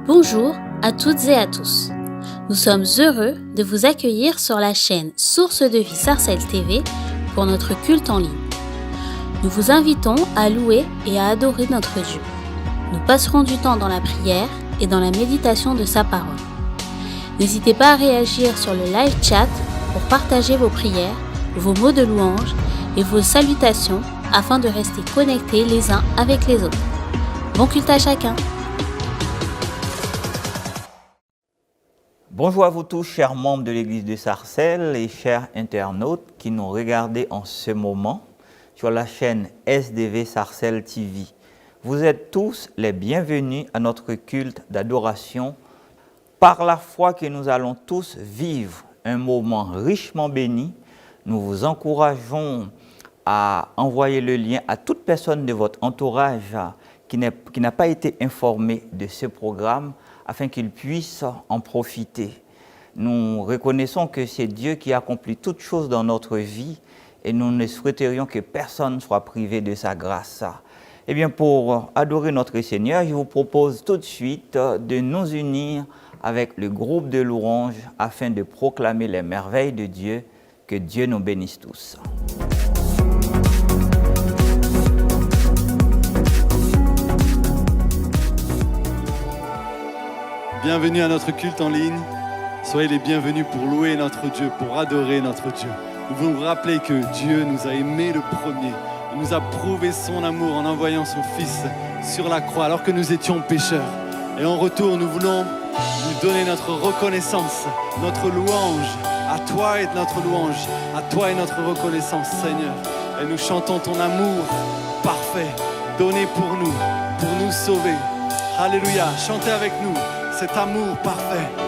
Bonjour à toutes et à tous. Nous sommes heureux de vous accueillir sur la chaîne Source de Vie Sarcelles TV pour notre culte en ligne. Nous vous invitons à louer et à adorer notre Dieu. Nous passerons du temps dans la prière et dans la méditation de sa parole. N'hésitez pas à réagir sur le live chat pour partager vos prières, vos mots de louange et vos salutations afin de rester connectés les uns avec les autres. Bon culte à chacun. Bonjour à vous tous, chers membres de l'Église de Sarcelles et chers internautes qui nous regardez en ce moment sur la chaîne SDV Sarcelles TV. Vous êtes tous les bienvenus à notre culte d'adoration. Par la foi que nous allons tous vivre un moment richement béni, nous vous encourageons à envoyer le lien à toute personne de votre entourage qui n'a pas été informée de ce programme, afin qu'ils puissent en profiter. Nous reconnaissons que c'est Dieu qui accomplit toutes choses dans notre vie et nous ne souhaiterions que personne soit privé de sa grâce. Eh bien, pour adorer notre Seigneur, je vous propose tout de suite de nous unir avec le groupe de louanges afin de proclamer les merveilles de Dieu. Que Dieu nous bénisse tous. Bienvenue à notre culte en ligne. Soyez les bienvenus pour louer notre Dieu, pour adorer notre Dieu. Nous voulons vous rappeler que Dieu nous a aimés le premier. Il nous a prouvé son amour en envoyant son Fils sur la croix alors que nous étions pécheurs. Et en retour, nous voulons lui donner notre reconnaissance, notre louange. À toi est notre louange, à toi est notre reconnaissance, Seigneur. Et nous chantons ton amour parfait, donné pour nous sauver. Alléluia, chantez avec nous cet amour parfait.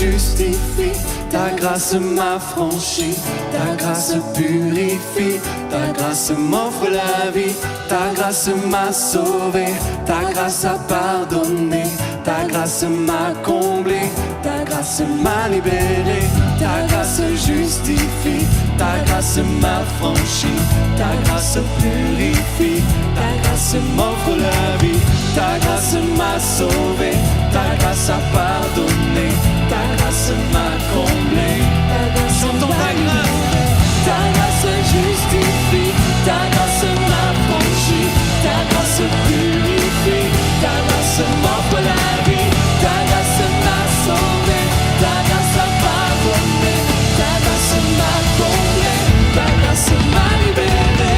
justifie. Ta grâce m'affranchit, ta grâce purifie, ta grâce m'offre la vie, ta grâce m'a sauvé, ta grâce a pardonné, ta grâce m'a comblé, ta grâce m'a libéré, ta grâce justifie, ta grâce m'affranchit, ta grâce purifie, ta grâce m'offre la vie, ta grâce m'a sauvé, ta grâce a pardonné, ta grâce m'a comblé, chantons ta grâce justifie, ta grâce m'affranchit, ta grâce purifie, ta grâce m'offre la vie, ta grâce m'a sauvé, ta grâce a pardonné, ta grâce m'a comblé, ta grâce m'a libéré.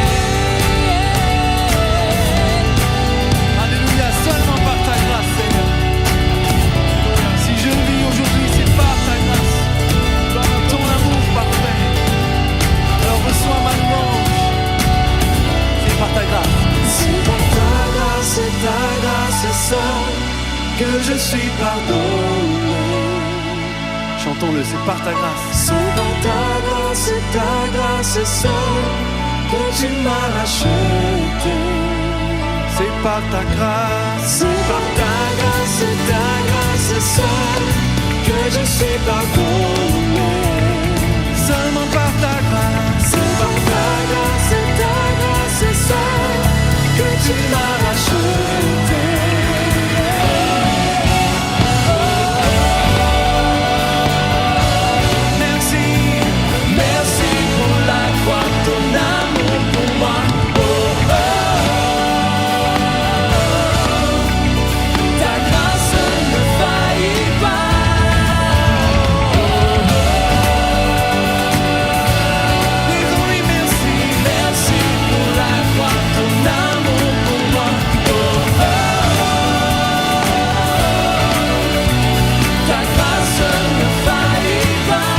Alléluia, seulement par ta grâce, Seigneur. Si je vis aujourd'hui, c'est par ta grâce, par ton amour parfait. Alors reçois ma louange, c'est par ta grâce. C'est par ta grâce seule que je suis pardonné. Chantons-le, c'est par ta grâce. C'est par ta grâce seule que tu m'as racheté. C'est par ta grâce, c'est par ta grâce seule que je suis pardonné. Seulement par ta grâce, c'est par ta grâce seule que tu m'as racheté. Merci, merci pour la croix, ton amour pour moi. Ta grâce ne faillit pas. Oui, merci, merci pour la croix, ton amour pour moi. Ta grâce ne faillit pas.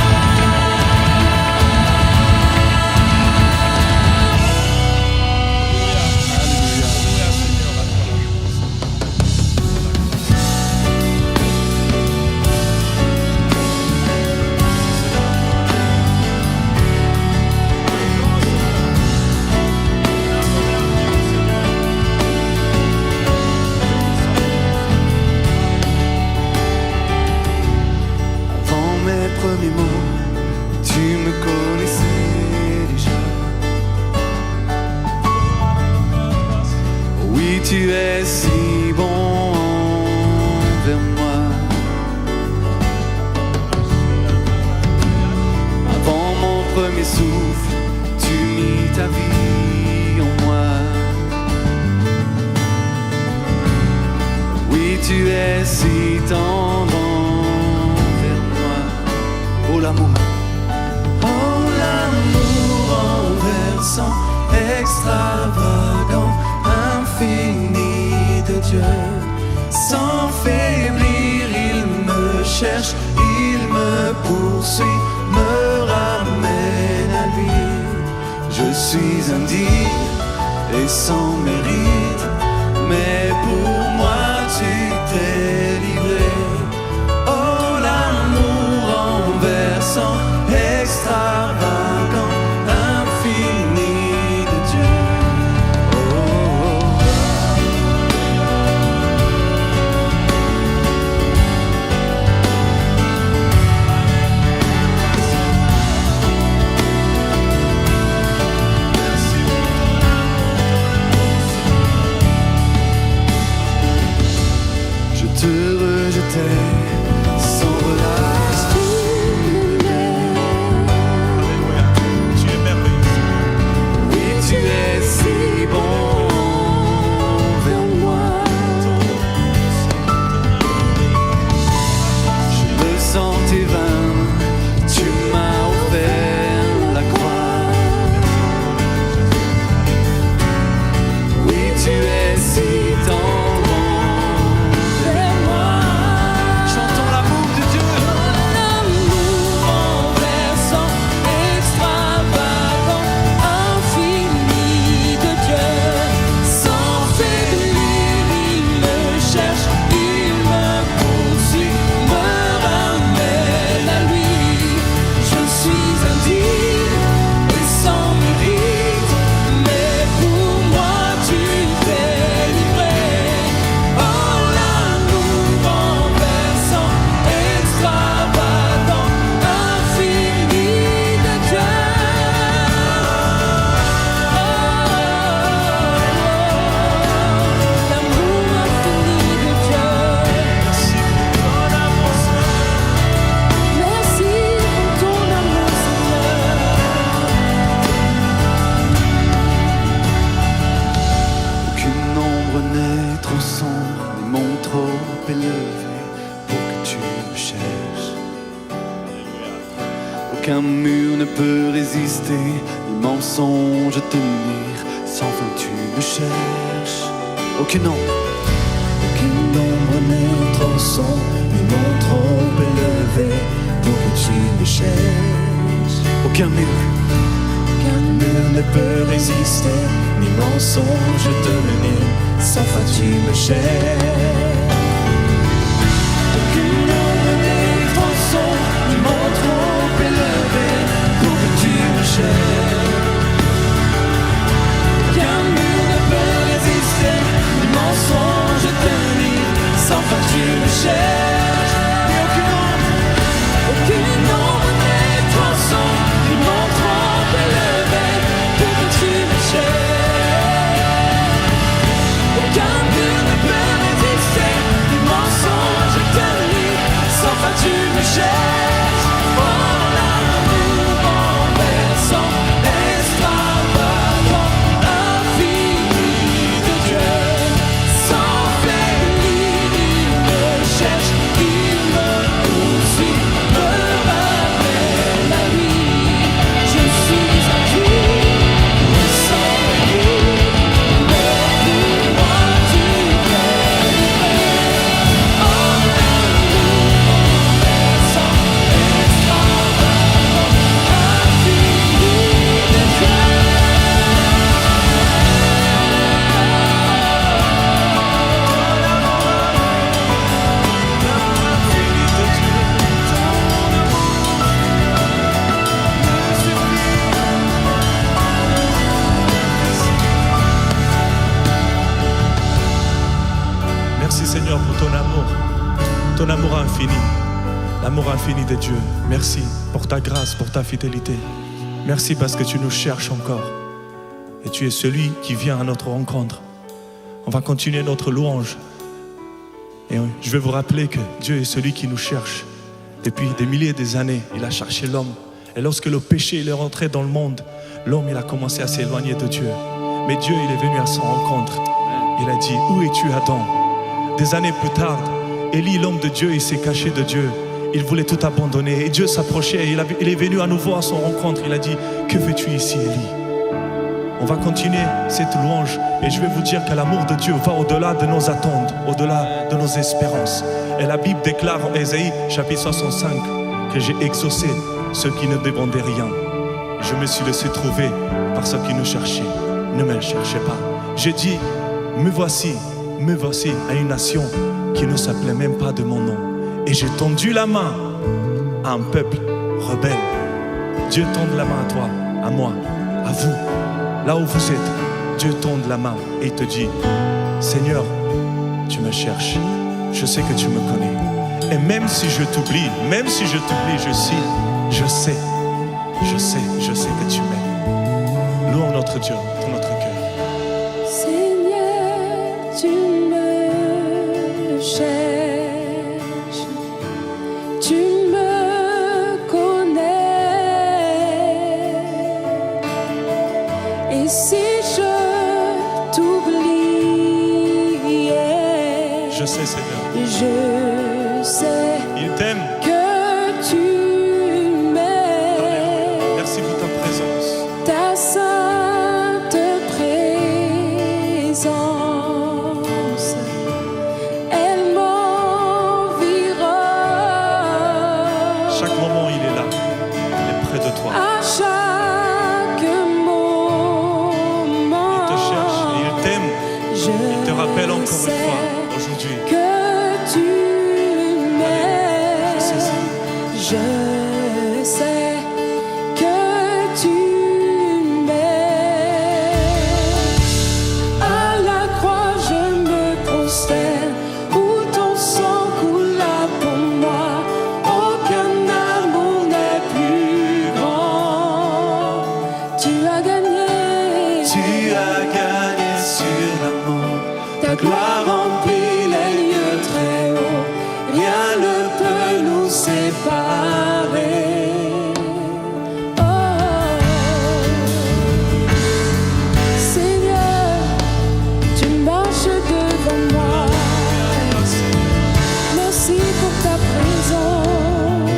Avant mes premiers mots, tu me connaissais déjà. Oui, tu es si bon envers moi. Avant mon premier souffle, tu mis ta vie en moi. Oui, tu es si tendre envers moi. Oh l'amour renversant, extravagant, infini de Dieu. Sans faiblir, il me cherche, il me poursuit, me ramène à lui. Je suis indigne et sans mérite, mais pour moi tu t'es livré. Oh l'amour renversant, extravagant, infini de Dieu. Je te rejetais sans relâche. Aucun mur ne peut résister, ni mensonge tenir. Sans fin tu me cherches. Aucune ombre n'est trop sombre, ni mon trop élevé pour que tu me cherches. Aucun mur ne peut résister, ni mensonge tenir. Sans fin tu me cherches. Aucune ombre n'est trop sombre, ni mon trop élevé pour que tu me cherches. Aucun mur ne peut résister, ni mensonge tenir. Sans fin tu me cherches. Et aucune ombre n'est trop sombre, ni mon trop élevé pour que tu me cherches. Aucun mur ne peut résister, ni mensonge tenir. Sans fin tu me cherches. Oh, l'amour renversant, extravagant, infini de Dieu. Sans faiblir, il me cherche, il me poursuit, me ramène à lui. Je suis à lui, sans lui, mais pour moi tu fais du vrai. Oh, l'amour renversant, extravagant, infini de Dieu. Merci Seigneur pour ton amour infini, l'amour infini de Dieu. Merci pour ta grâce, pour ta fidélité. Merci parce que tu nous cherches encore et tu es celui qui vient à notre rencontre. On va continuer notre louange et je vais vous rappeler que Dieu est celui qui nous cherche. Depuis des milliers d'années, il a cherché l'homme. Et lorsque le péché il est rentré dans le monde, l'homme il a commencé à s'éloigner de Dieu. Mais Dieu il est venu à son rencontre. Il a dit, où es-tu Adam? Des années plus tard, Élie, l'homme de Dieu, il s'est caché de Dieu. Il voulait tout abandonner. Et Dieu s'approchait. Il est venu à nouveau à son rencontre. Il a dit, que fais-tu ici, Élie? On va continuer cette louange. Et je vais vous dire que l'amour de Dieu va au-delà de nos attentes, au-delà de nos espérances. Et la Bible déclare en Ésaïe, chapitre 65, que j'ai exaucé ceux qui ne demandaient rien. Je me suis laissé trouver par ceux qui nous cherchaient. Ne me cherchez pas. J'ai dit, me voici à une nation qui ne s'appelait même pas de mon nom. Et j'ai tendu la main à un peuple rebelle. Dieu tend la main à toi, à moi, à vous, là où vous êtes. Dieu tend la main et il te dit, Seigneur, tu me cherches, je sais que tu me connais. Et même si je t'oublie, je sais que tu m'aimes. Louons notre Dieu, tout notre cœur. Seigneur, tu me cherches, tu me connais. Et si je t'oubliais, Je sais, Seigneur, je sais il t'aime. que tu m'aimes. Merci pour ta présence. Ta sainte présence, elle m'environne. Chaque moment, il est là, il est près de toi. À chaque moment, Il te cherche et il t'aime. je Il te rappelle encore une sais fois aujourd'hui. que tu m'aimes. Je sais, Seigneur. Je sais que tu m'aimes. À la croix je me prosterne, où ton sang coula pour moi. Aucun amour n'est plus grand. Tu as gagné. Tu as gagné sur la mort. Ta gloire remplit les lieux très hauts. Rien ne peut nous séparer. Oh, Seigneur, tu marches devant moi. Merci pour ta présence.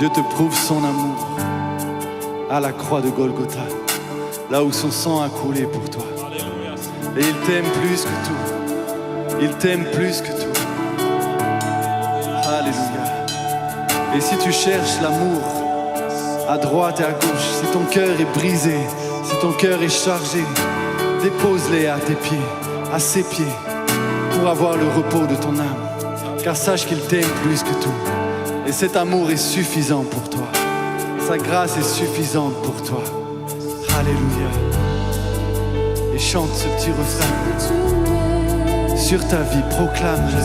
Dieu te prouve son amour à la croix de Golgotha, là où son sang a coulé pour toi. Et il t'aime plus que tout. Il t'aime plus que tout. Alléluia. Et si tu cherches l'amour à droite et à gauche, si ton cœur est brisé, si ton cœur est chargé, dépose-les à tes pieds, à ses pieds, pour avoir le repos de ton âme. Car sache qu'il t'aime plus que tout. Et cet amour est suffisant pour toi. Sa grâce est suffisante pour toi. Alléluia. Et chante ce petit refrain. Sur ta vie, proclame-le.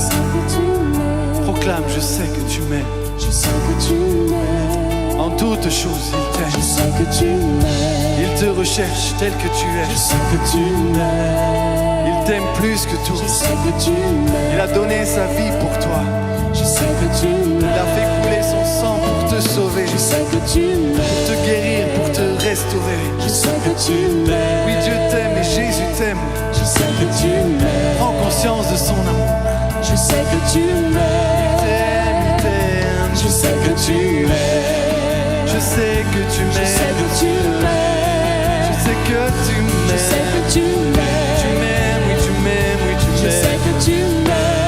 Proclame, je sais que tu m'aimes. Je sais que tu m'aimes. En toutes choses, il t'aime. Je sais que tu m'aimes. Il te recherche tel que tu es. Je sais que tu m'aimes. Il t'aime plus que tout. Je sais que tu m'aimes. Il a donné sa vie pour toi. Je sais que tu Il m'aimes. a fait couler son sang pour te sauver, Je sais que tu m'aimes. pour te guérir, pour te restaurer. Je sais que tu m'aimes. Oui, Dieu t'aime et Jésus t'aime. Je sais que tu m'aimes. Prends conscience de son amour. Je sais que tu m'aimes. Il t'aime. Je sais que tu m'aimes. Je sais que tu Je sais m'aimes. que tu m'aimes. Je sais que tu Je sais m'aimes. que tu m'aimes. Tu m'aimes, oui, tu m'aimes, oui, tu Je sais m'aimes. que tu m'aimes.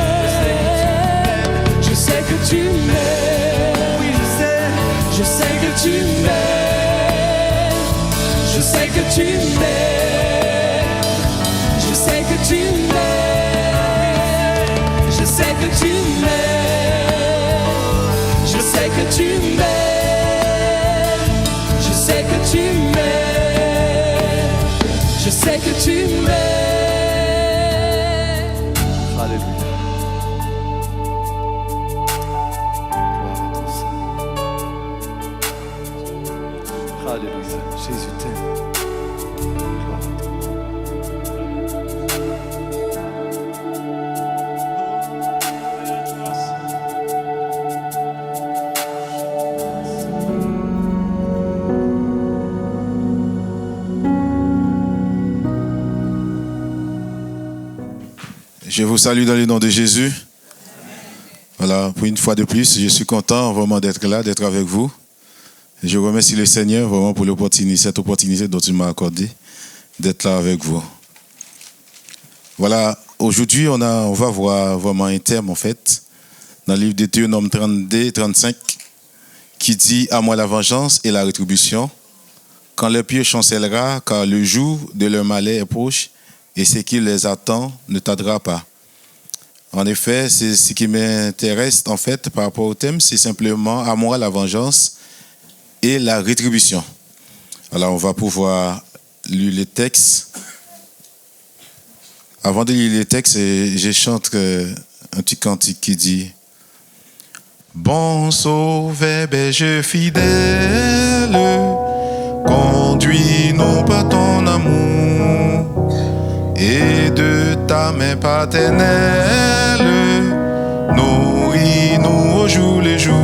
Je sais que tu m'aimes. Oui, je sais. Je sais que tu m'aimes. Je sais que tu m'aimes. Je sais que tu m'aimes. Je sais que tu m'aimes. Je sais que tu m'aimes. Je sais que tu m'aimes. Je sais que tu m'aimes. Alléluia. Gloire à ton Saint. Alléluia. Jésus t'aime. Gloire à toi. Je vous salue dans le nom de Jésus. Voilà, pour une fois de plus, je suis content vraiment d'être là, d'être avec vous. Je remercie le Seigneur vraiment pour cette opportunité dont il m'a accordé d'être là avec vous. Voilà, aujourd'hui, on va voir vraiment un thème en fait, dans le livre de Deutéronome 32, 35, qui dit « À moi la vengeance et la rétribution, quand leur pied chancellera, car le jour de leur malheur est proche, et ce qui les attend ne tardera pas. » En effet, c'est ce qui m'intéresse en fait par rapport au thème, c'est simplement à moi la vengeance et la rétribution. Alors, on va pouvoir lire les textes. Avant de lire les textes, je chante un petit cantique qui dit « Bon sauveur, berger fidèle, conduis-nous par ton amour, et de ta main paternelle, nourris-nous au jour le jour.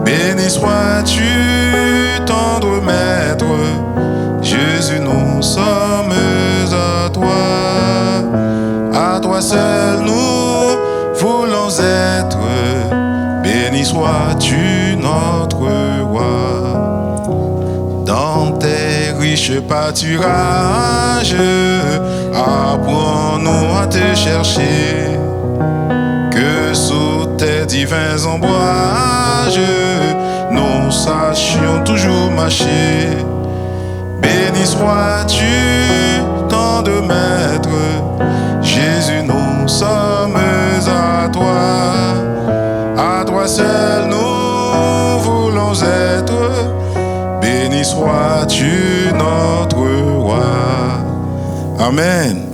Béni sois-tu, tendre maître, Jésus, nous sommes à toi seul nous voulons être. Béni sois-tu, notre roi. Dans tes riches pâturages, apprends-nous à te chercher, que sous tes divins ombrages, nous sachions toujours marcher. Béni sois-tu, tant de maître, Jésus, nous sommes à toi seul nous voulons être. Béni sois-tu, notre roi. Amen.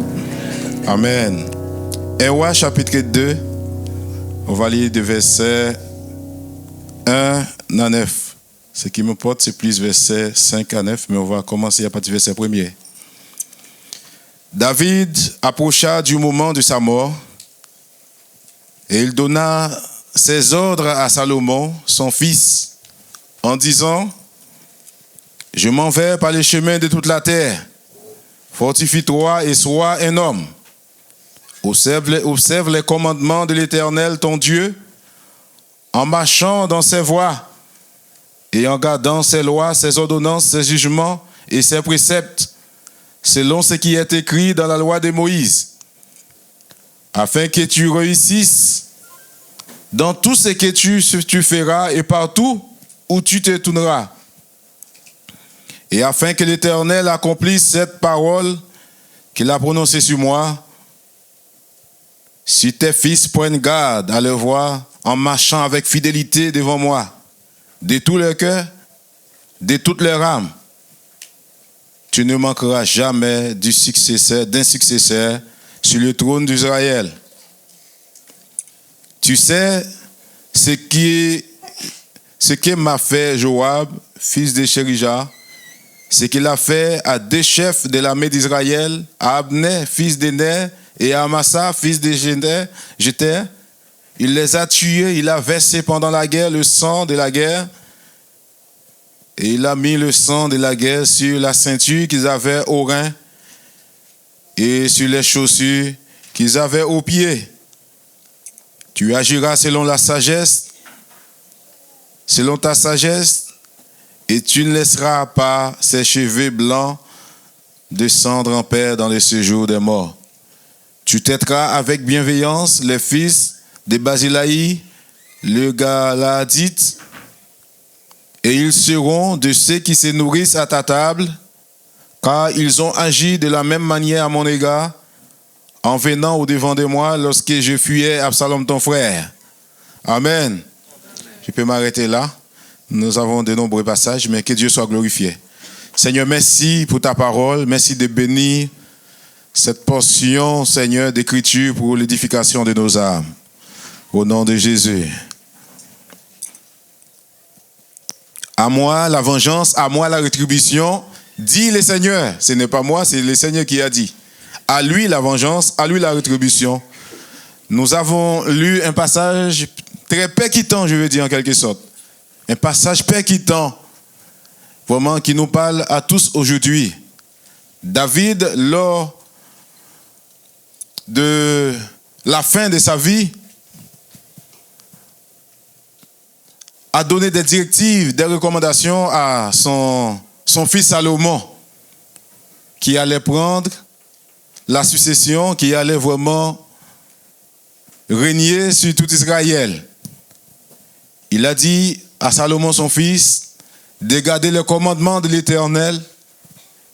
Amen. 1 Roi chapitre 2, on va lire de versets 1 à 9. Ce qui m'importe, c'est plus versets 5 à 9, mais on va commencer à partir du verset 1er. David approcha du moment de sa mort, et il donna ses ordres à Salomon, son fils, en disant: je m'en vais par les chemins de toute la terre. Fortifie-toi et sois un homme. Observe les commandements de l'Éternel, ton Dieu, en marchant dans ses voies, et en gardant ses lois, ses ordonnances, ses jugements et ses préceptes, selon ce qui est écrit dans la loi de Moïse, afin que tu réussisses dans tout ce que tu feras et partout où tu te tourneras. Et afin que l'Éternel accomplisse cette parole qu'il a prononcée sur moi, si tes fils prennent garde à le voir en marchant avec fidélité devant moi, de tout leur cœur, de toute leur âme, tu ne manqueras jamais d'un successeur sur le trône d'Israël. Tu sais ce que m'a fait Joab, fils de Chérija, ce qu'il a fait à deux chefs de l'armée d'Israël, à Abner, fils d'Éner, et à Amasa, fils de Jéter. Il les a tués, il a versé pendant la guerre le sang de la guerre, et il a mis le sang de la guerre sur la ceinture qu'ils avaient au rein et sur les chaussures qu'ils avaient aux pieds. Tu agiras selon la sagesse, selon ta sagesse, et tu ne laisseras pas ses cheveux blancs descendre en paix dans le séjour des morts. Tu traiteras avec bienveillance les fils de Basilaï, le Galadite, et ils seront de ceux qui se nourrissent à ta table, car ils ont agi de la même manière à mon égard, en venant au-devant de moi lorsque je fuyais Absalom ton frère. Amen. Je peux m'arrêter là. Nous avons de nombreux passages, mais que Dieu soit glorifié. Seigneur, merci pour ta parole. Merci de bénir cette portion, Seigneur, d'écriture pour l'édification de nos âmes. Au nom de Jésus. À moi la vengeance, à moi la rétribution, dit le Seigneur. Ce n'est pas moi, c'est le Seigneur qui a dit. À lui la vengeance, à lui la rétribution. Nous avons lu un passage très percutant, je veux dire en quelque sorte. Un passage percutant, vraiment qui nous parle à tous aujourd'hui. David, lors de la fin de sa vie, a donné des directives, des recommandations à son fils Salomon, qui allait prendre la succession, qui allait vraiment régner sur tout Israël. Il a dit à Salomon, son fils, de garder le commandement de l'Éternel,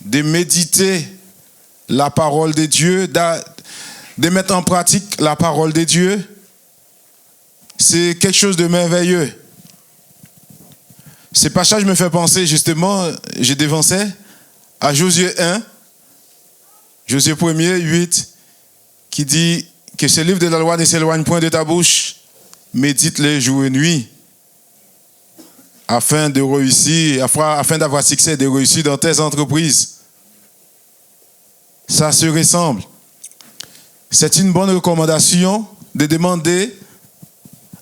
de méditer la parole de Dieu, de mettre en pratique la parole de Dieu. C'est quelque chose de merveilleux. Ce passage me fait penser justement, je dévançais, à Josué 1, Josué 1er, 8, qui dit que ce livre de la loi ne s'éloigne point de ta bouche, médite-le jour et nuit, afin de réussir, afin d'avoir succès, de réussir dans tes entreprises. Ça se ressemble. C'est une bonne recommandation de demander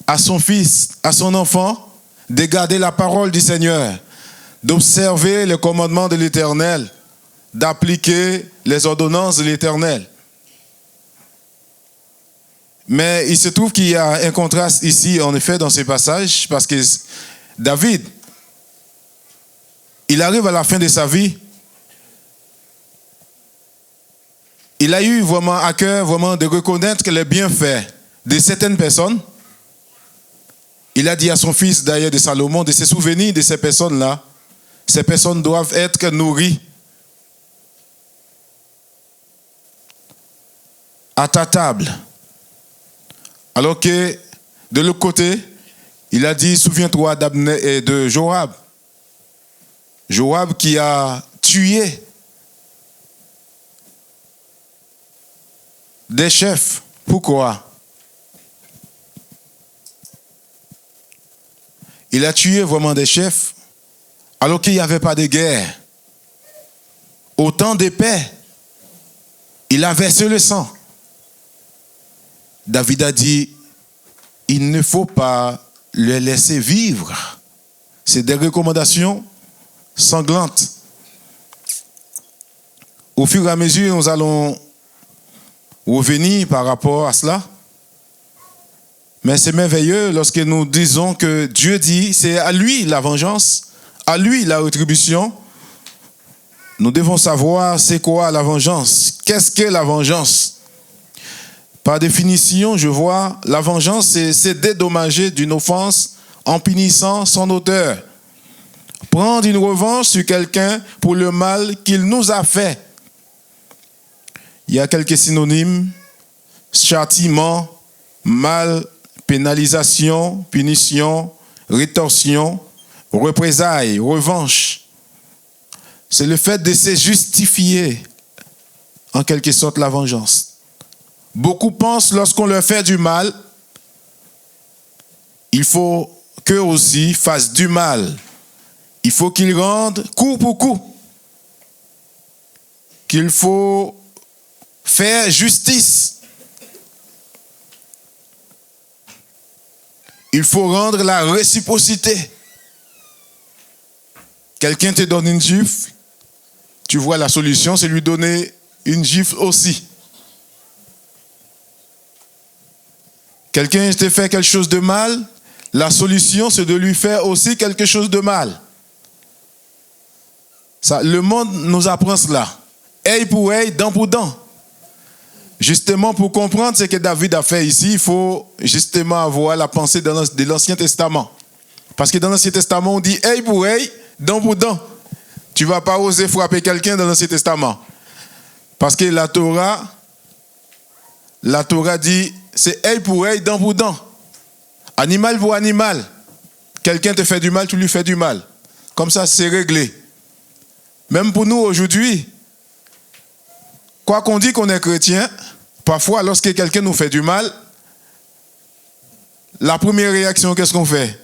à son fils, à son enfant, de garder la parole du Seigneur, d'observer le commandement de l'Éternel, d'appliquer les ordonnances de l'Éternel. Mais il se trouve qu'il y a un contraste ici, en effet, dans ces passages, parce que David, il arrive à la fin de sa vie, il a eu vraiment à cœur vraiment de reconnaître les bienfaits de certaines personnes. Il a dit à son fils, d'ailleurs, de Salomon, de se souvenir de ces personnes-là. Ces personnes doivent être nourries à ta table. Alors que, de l'autre côté, il a dit, souviens-toi d'Abner et de Joab. Joab qui a tué des chefs. Pourquoi? Il a tué vraiment des chefs alors qu'il n'y avait pas de guerre. Au temps de paix, il a versé le sang. David a dit, il ne faut pas le laisser vivre. C'est des recommandations sanglantes. Au fur et à mesure, nous allons revenir par rapport à cela. Mais c'est merveilleux lorsque nous disons que Dieu dit, c'est à lui la vengeance, à lui la rétribution. Nous devons savoir c'est quoi la vengeance. Qu'est-ce que la vengeance? Par définition, je vois, la vengeance, c'est dédommager d'une offense en punissant son auteur. Prendre une revanche sur quelqu'un pour le mal qu'il nous a fait. Il y a quelques synonymes: châtiment, mal, pénalisation, punition, rétorsion, représailles, revanche. C'est le fait de se justifier, en quelque sorte, la vengeance. Beaucoup pensent lorsqu'on leur fait du mal, il faut qu'eux aussi fassent du mal. Il faut qu'ils rendent coup pour coup. Qu'il faut faire justice. Il faut rendre la réciprocité. Quelqu'un te donne une gifle, tu vois la solution, c'est lui donner une gifle aussi. Quelqu'un te fait quelque chose de mal, la solution c'est de lui faire aussi quelque chose de mal. Ça, le monde nous apprend cela. Œil pour œil, dent pour dent. Justement, pour comprendre ce que David a fait ici, il faut justement avoir la pensée de l'Ancien Testament. Parce que dans l'Ancien Testament, on dit œil pour œil, dent pour dent. Tu ne vas pas oser frapper quelqu'un dans l'Ancien Testament. Parce que la Torah dit c'est œil pour œil, dent pour dent. Animal pour animal. Quelqu'un te fait du mal, tu lui fais du mal. Comme ça, c'est réglé. Même pour nous aujourd'hui, quoi qu'on dise qu'on est chrétien, parfois lorsque quelqu'un nous fait du mal, la première réaction, qu'est-ce qu'on fait?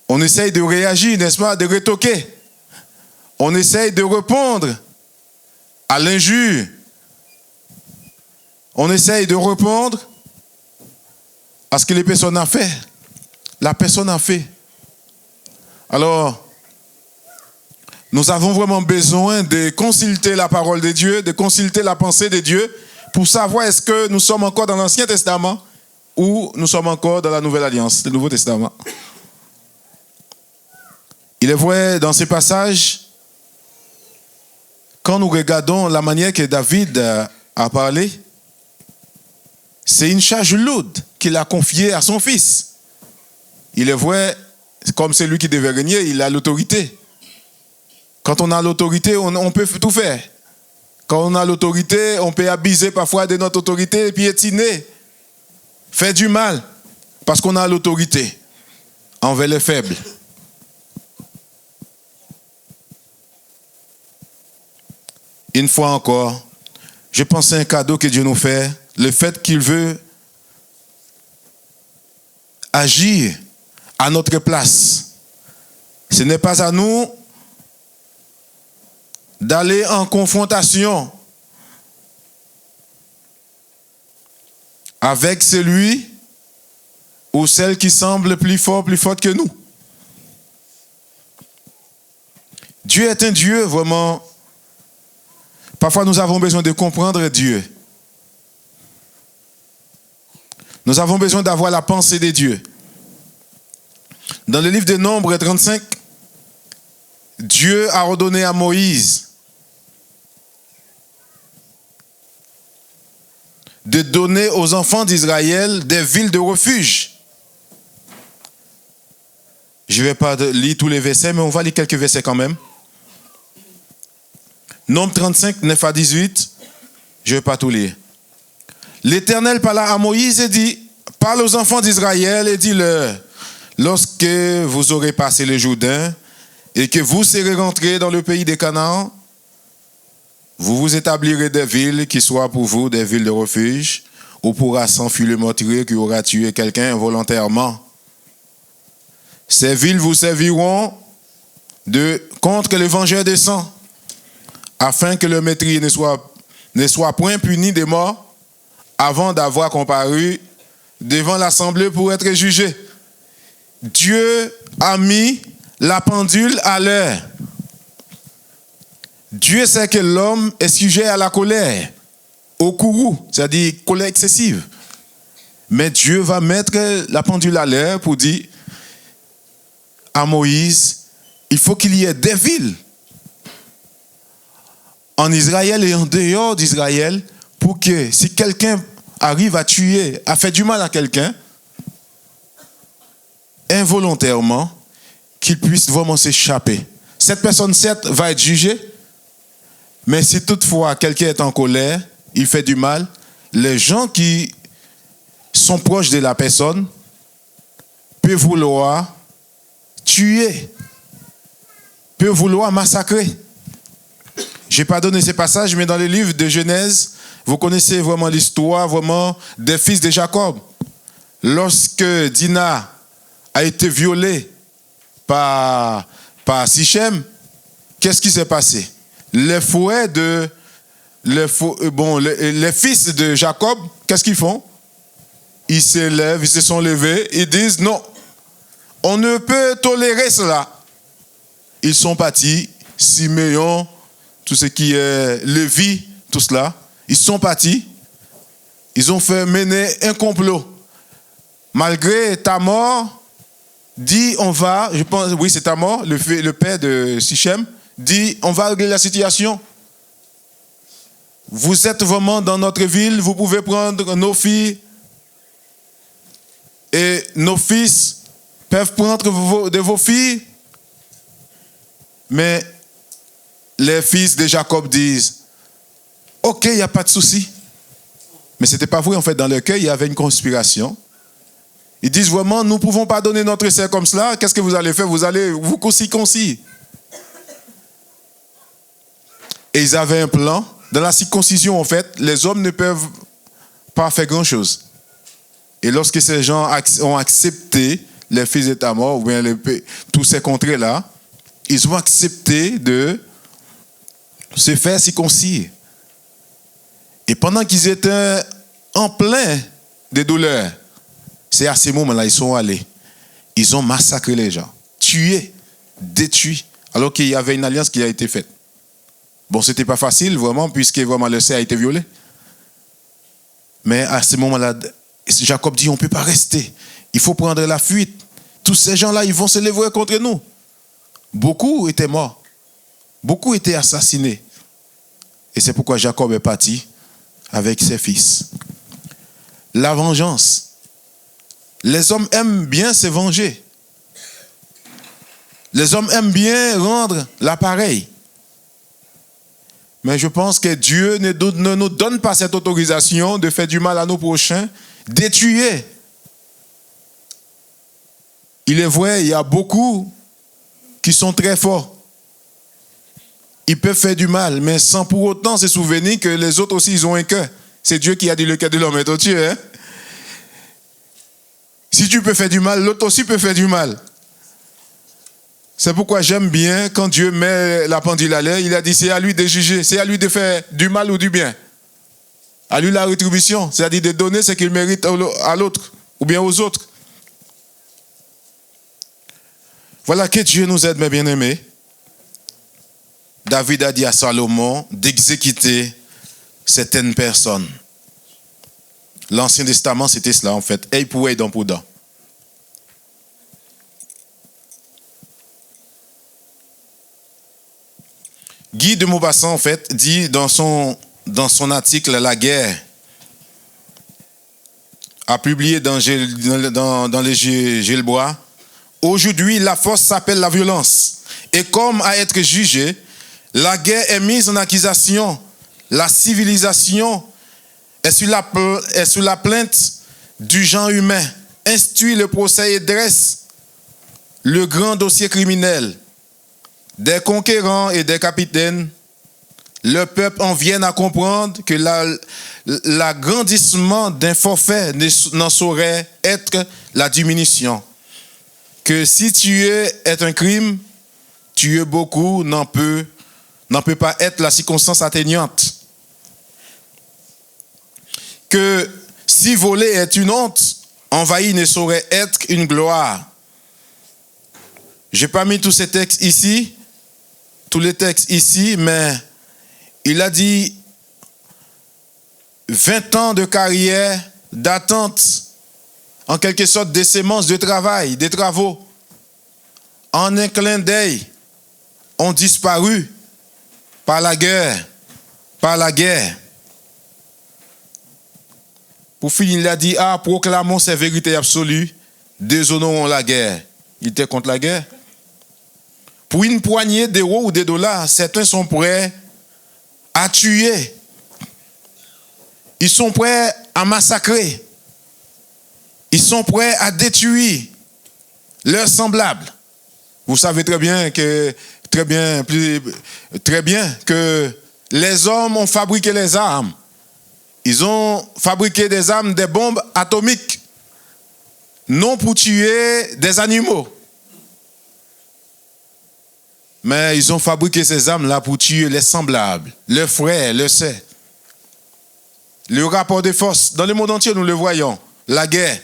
On essaye de réagir, n'est-ce pas? De retoquer. On essaye de répondre à l'injure. On essaye de répondre à ce que les personnes ont fait. La personne a fait. Alors, nous avons vraiment besoin de consulter la parole de Dieu, de consulter la pensée de Dieu pour savoir est-ce que nous sommes encore dans l'Ancien Testament ou nous sommes encore dans la Nouvelle Alliance, le Nouveau Testament. Il est vrai dans ces passages, quand nous regardons la manière que David a parlé, c'est une charge lourde qu'il a confiée à son fils. Il est vrai, comme c'est lui qui devait régner, il a l'autorité. Quand on a l'autorité, on peut tout faire. Quand on a l'autorité, on peut abuser parfois de notre autorité et piétiner, faire du mal, parce qu'on a l'autorité envers les faibles. Une fois encore, je pense à un cadeau que Dieu nous fait, le fait qu'il veut agir à notre place. Ce n'est pas à nous d'aller en confrontation avec celui ou celle qui semble plus forte que nous. Dieu est un Dieu vraiment. Parfois, nous avons besoin de comprendre Dieu. Nous avons besoin d'avoir la pensée de Dieu. Dans le livre de Nombres 35, Dieu a ordonné à Moïse de donner aux enfants d'Israël des villes de refuge. Je ne vais pas lire tous les versets, mais on va lire quelques versets quand même. Nombre 35, 9 à 18, je ne vais pas tout lire. L'Éternel parla à Moïse et dit, parle aux enfants d'Israël et dis-leur, lorsque vous aurez passé le Jourdain et que vous serez rentrés dans le pays des Canaan, vous vous établirez des villes qui soient pour vous des villes de refuge, où pourra s'enfuir le meurtrier qui aura tué quelqu'un involontairement. Ces villes vous serviront contre le vengeur des sangs, afin que le meurtrier ne soit point puni de mort avant d'avoir comparu devant l'assemblée pour être jugé. Dieu a mis la pendule à l'heure. Dieu sait que l'homme est sujet à la colère, au courroux, c'est-à-dire colère excessive. Mais Dieu va mettre la pendule à l'heure pour dire à Moïse, il faut qu'il y ait des villes en Israël et en dehors d'Israël pour que si quelqu'un arrive à tuer, à faire du mal à quelqu'un, involontairement, qu'il puisse vraiment s'échapper. Cette personne, certes, va être jugée, mais si toutefois quelqu'un est en colère, il fait du mal, les gens qui sont proches de la personne peuvent vouloir tuer, peuvent vouloir massacrer. Je n'ai pas donné ces passages, mais dans le livre de Genèse, vous connaissez vraiment l'histoire vraiment des fils de Jacob. Lorsque Dina a été violée par Sichem, qu'est-ce qui s'est passé? Les fils de Jacob, qu'est-ce qu'ils font? Ils s'élèvent, ils se sont levés, ils disent non, on ne peut tolérer cela. Ils sont partis, Siméon, tout ce qui est Lévi, tout cela, ils sont partis, ils ont fait mener un complot. Malgré Tamar, dit on va, je pense, oui c'est Tamar, le père de Sichem, dit on va régler la situation. Vous êtes vraiment dans notre ville, vous pouvez prendre nos filles et nos fils peuvent prendre de vos filles. Mais les fils de Jacob disent ok, il n'y a pas de souci. Mais ce n'était pas vrai en fait, dans leur cœur il y avait une conspiration. Ils disent vraiment, nous ne pouvons pas donner notre sœur comme cela. Qu'est-ce que vous allez faire? Vous allez vous circoncire. Et ils avaient un plan. Dans la circoncision, en fait, les hommes ne peuvent pas faire grand-chose. Et lorsque ces gens ont accepté, les fils de Tamar, ou bien tous ces contrées-là, ils ont accepté de se faire circoncire. Et pendant qu'ils étaient en plein de douleurs, c'est à ces moments-là, ils sont allés. Ils ont massacré les gens, tué, détruit, alors qu'il y avait une alliance qui a été faite. Bon, ce n'était pas facile, vraiment, puisque vraiment le sein a été violé. Mais à ce moment-là, Jacob dit, on ne peut pas rester. Il faut prendre la fuite. Tous ces gens-là, ils vont se lever contre nous. Beaucoup étaient morts. Beaucoup étaient assassinés. Et c'est pourquoi Jacob est parti avec ses fils. La vengeance. Les hommes aiment bien se venger. Les hommes aiment bien rendre l'appareil. Mais je pense que Dieu ne nous donne pas cette autorisation de faire du mal à nos prochains, de tuer. Il est vrai, il y a beaucoup qui sont très forts. Ils peuvent faire du mal, mais sans pour autant se souvenir que les autres aussi, ils ont un cœur. C'est Dieu qui a dit le cœur de l'homme est au Dieu. Hein? Si tu peux faire du mal, l'autre aussi peut faire du mal. C'est pourquoi j'aime bien quand Dieu met la pendule à l'heure, il a dit c'est à lui de juger, c'est à lui de faire du mal ou du bien. À lui la rétribution, c'est-à-dire de donner ce qu'il mérite à l'autre ou bien aux autres. Voilà, que Dieu nous aide, mes bien-aimés. David a dit à Salomon d'exécuter certaines personnes. L'Ancien Testament, c'était cela en fait. Œil pour œil, dent pour dent. Guy de Maupassant, en fait, dit dans son article « La guerre », a publié dans les Gilbois, « Aujourd'hui, la force s'appelle la violence. Et comme à être jugée, la guerre est mise en accusation. La civilisation est sous la plainte du genre humain, instruit le procès et dresse le grand dossier criminel. Des conquérants et des capitaines, le peuple en vient à comprendre que l'agrandissement d'un forfait n'en saurait être la diminution. Que si tuer est un crime, tuer beaucoup n'en peut pas être la circonstance atténuante. Que si voler est une honte, envahir ne saurait être une gloire. Je n'ai pas mis tous ces textes ici, tous les textes ici, mais il a dit 20 ans de carrière, d'attente en quelque sorte des sémences de travail, des travaux, en un clin d'œil, ont disparu par la guerre. Par la guerre. Pour finir, il a dit, proclamons ces vérités absolues, déshonorons la guerre. Il était contre la guerre. Pour une poignée d'euros ou de dollars, certains sont prêts à tuer. Ils sont prêts à massacrer. Ils sont prêts à détruire leurs semblables. Vous savez très bien que les hommes ont fabriqué les armes. Ils ont fabriqué des armes, des bombes atomiques, non pour tuer des animaux. Mais ils ont fabriqué ces armes-là pour tuer les semblables, leurs frères, leurs sœurs. Le rapport de force, dans le monde entier, nous le voyons. La guerre.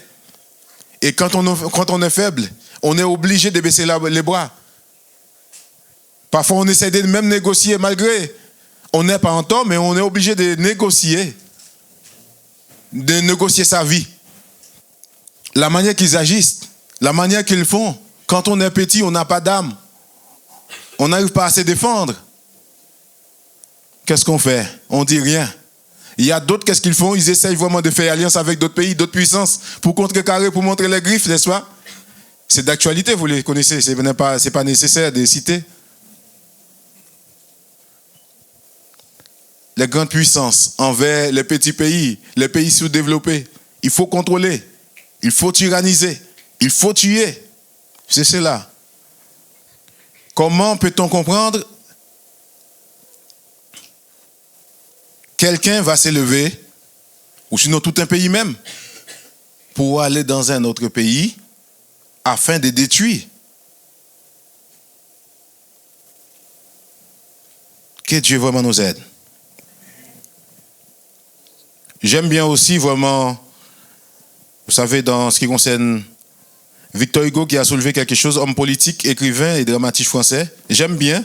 Et quand on est faible, on est obligé de baisser les bras. Parfois, on essaie de même négocier, malgré on n'est pas en tort, mais on est obligé de négocier sa vie. La manière qu'ils agissent, la manière qu'ils font. Quand on est petit, on n'a pas d'âme. On n'arrive pas à se défendre. Qu'est-ce qu'on fait? On dit rien. Il y a d'autres, qu'est-ce qu'ils font? Ils essayent vraiment de faire alliance avec d'autres pays, d'autres puissances, pour contrecarrer, pour montrer les griffes, n'est-ce pas? C'est d'actualité, vous les connaissez, c'est pas nécessaire de citer. Les grandes puissances envers les petits pays, les pays sous-développés. Il faut contrôler, il faut tyranniser, il faut tuer. C'est cela. Comment peut-on comprendre? Quelqu'un va s'élever, ou sinon tout un pays même, pour aller dans un autre pays afin de détruire. Que Dieu vraiment nous aide. J'aime bien aussi vraiment, vous savez, dans ce qui concerne Victor Hugo qui a soulevé quelque chose, homme politique, écrivain et dramatique français. J'aime bien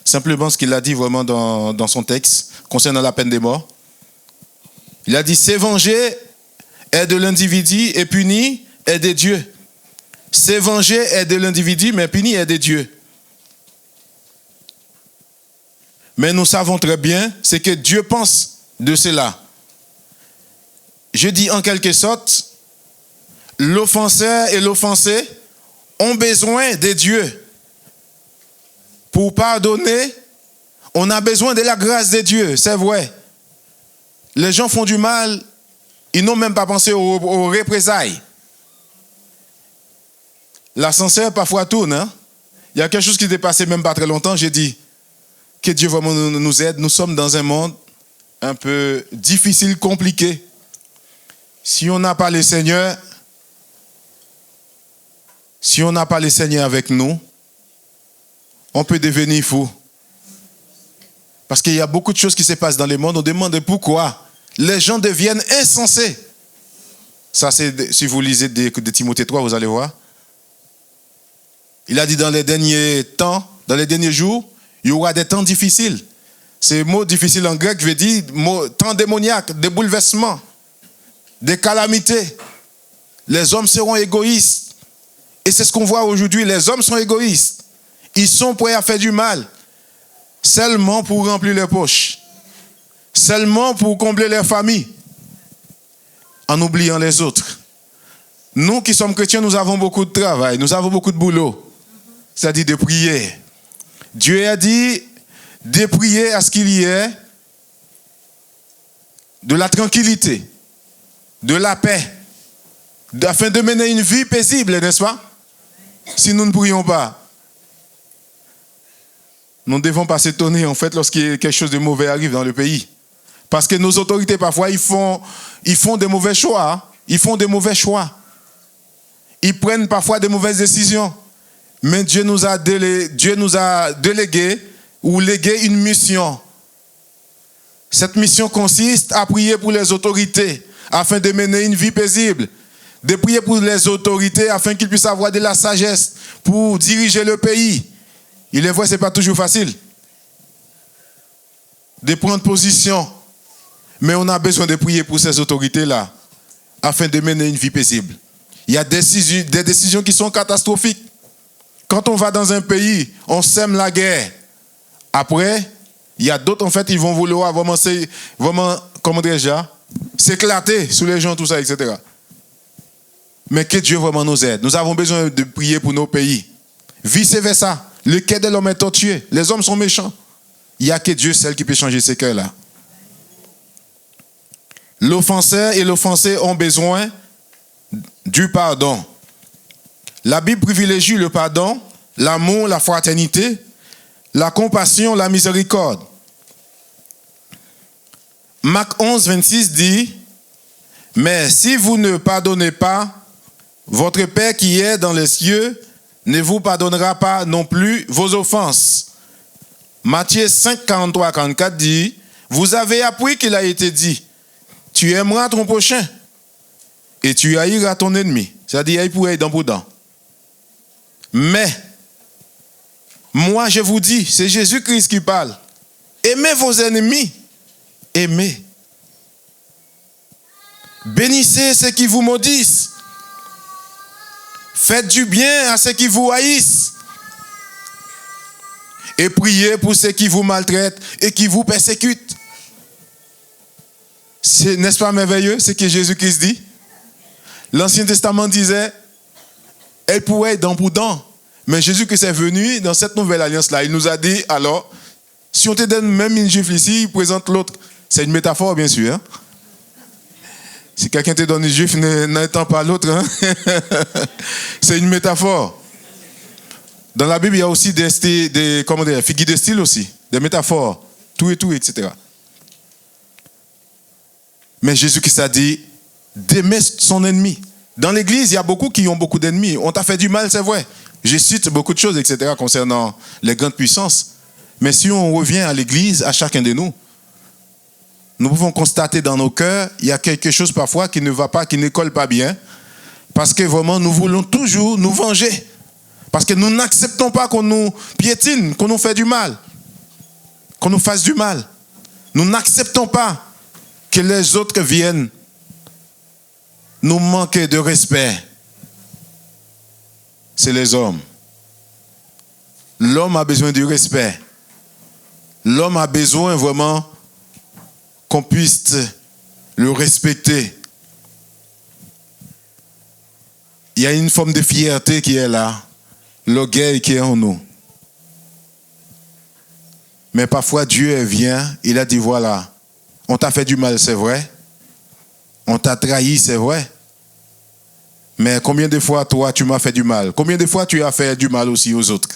simplement ce qu'il a dit vraiment dans son texte concernant la peine de mort. Il a dit, s'évenger est de l'individu et puni est de Dieu. S'évenger est de l'individu, mais puni est de Dieu. Mais nous savons très bien ce que Dieu pense de cela. Je dis en quelque sorte, l'offenseur et l'offensé ont besoin de Dieu. Pour pardonner, on a besoin de la grâce de Dieu, c'est vrai. Les gens font du mal, ils n'ont même pas pensé aux représailles. L'ascenseur parfois tourne. Hein? Il y a quelque chose qui s'est passé même pas très longtemps, j'ai dit que Dieu vraiment nous aide. Nous sommes dans un monde un peu difficile, compliqué. Si on n'a pas le Seigneur, avec nous, on peut devenir fou. Parce qu'il y a beaucoup de choses qui se passent dans le monde. On demande pourquoi les gens deviennent insensés. Ça, c'est, si vous lisez de Timothée 3, vous allez voir. Il a dit dans les derniers temps, dans les derniers jours, il y aura des temps difficiles. Ce mot difficile en grec veut dire temps démoniaque, des bouleversements, des calamités. Les hommes seront égoïstes. Et c'est ce qu'on voit aujourd'hui. Les hommes sont égoïstes. Ils sont prêts à faire du mal. Seulement pour remplir leurs poches. Seulement pour combler leur famille. En oubliant les autres. Nous qui sommes chrétiens, nous avons beaucoup de travail. Nous avons beaucoup de boulot. C'est-à-dire de prier. Dieu a dit de prier à ce qu'il y ait de la tranquillité, de la paix, afin de mener une vie paisible, n'est-ce pas? Si nous ne prions pas, nous ne devons pas s'étonner en fait lorsqu'il quelque chose de mauvais arrive dans le pays. Parce que nos autorités parfois ils font des mauvais choix. Hein? Ils font des mauvais choix. Ils prennent parfois des mauvaises décisions. Mais Dieu nous a délégué ou légué une mission. Cette mission consiste à prier pour les autorités afin de mener une vie paisible. De prier pour les autorités afin qu'ils puissent avoir de la sagesse pour diriger le pays. Il est vrai, ce n'est pas toujours facile de prendre position. Mais on a besoin de prier pour ces autorités-là afin de mener une vie paisible. Il y a des décisions qui sont catastrophiques. Quand on va dans un pays, on sème la guerre. Après, il y a d'autres, en fait, ils vont vouloir vraiment comment dirais-je, s'éclater sous les gens, tout ça, etc. Mais que Dieu vraiment nous aide. Nous avons besoin de prier pour nos pays. Vice-versa. Le cœur de l'homme est tortueux. Les hommes sont méchants. Il n'y a que Dieu seul qui peut changer ces cœurs-là. L'offenseur et l'offensé ont besoin du pardon. La Bible privilégie le pardon, l'amour, la fraternité, la compassion, la miséricorde. Marc 11, 26 dit, « Mais si vous ne pardonnez pas, votre Père qui est dans les cieux ne vous pardonnera pas non plus vos offenses. » Matthieu 5, 43, 44 dit, « Vous avez appris qu'il a été dit, tu aimeras ton prochain et tu haïras ton ennemi. » C'est-à-dire, il pourrait être dans boudin. Mais, moi je vous dis, c'est Jésus-Christ qui parle. Aimez vos ennemis. Aimez. Bénissez ceux qui vous maudissent. Faites du bien à ceux qui vous haïssent. Et priez pour ceux qui vous maltraitent et qui vous persécutent. N'est-ce pas merveilleux ce que Jésus-Christ dit? L'Ancien Testament disait, elle pourrait être dent pour dent. Mais Jésus-Christ est venu dans cette nouvelle alliance-là. Il nous a dit, alors, si on te donne même une gifle ici, il présente l'autre. C'est une métaphore, bien sûr. Hein? Si quelqu'un te donne une gifle, n'attends pas l'autre. Hein? C'est une métaphore. Dans la Bible, il y a aussi des figures de style aussi. Des métaphores. Tout, etc. Mais Jésus-Christ a dit, d'aimer son ennemi. Dans l'église, il y a beaucoup qui ont beaucoup d'ennemis. On t'a fait du mal, c'est vrai. Je cite beaucoup de choses, etc., concernant les grandes puissances. Mais si on revient à l'église, à chacun de nous, nous pouvons constater dans nos cœurs, il y a quelque chose parfois qui ne va pas, qui ne colle pas bien. Parce que vraiment, nous voulons toujours nous venger. Parce que nous n'acceptons pas qu'on nous piétine, qu'on nous fait du mal. Qu'on nous fasse du mal. Nous n'acceptons pas que les autres viennent nous manquer de respect. C'est les hommes. L'homme a besoin du respect. L'homme a besoin vraiment qu'on puisse le respecter. Il y a une forme de fierté qui est là, l'orgueil qui est en nous. Mais parfois Dieu vient, il a dit voilà, on t'a fait du mal, c'est vrai. On t'a trahi, c'est vrai. Mais combien de fois, toi, tu m'as fait du mal? Combien de fois tu as fait du mal aussi aux autres?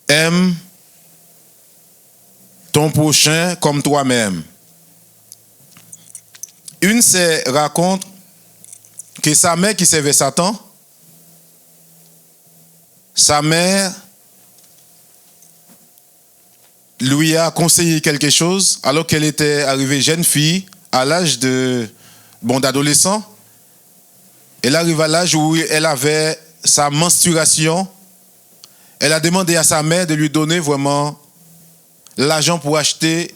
Aime ton prochain comme toi-même. Une raconte que sa mère qui servait Satan, sa mère lui a conseillé quelque chose alors qu'elle était arrivée jeune fille à l'âge d'adolescent. Elle arrive à l'âge où elle avait sa menstruation. Elle a demandé à sa mère de lui donner vraiment l'argent pour acheter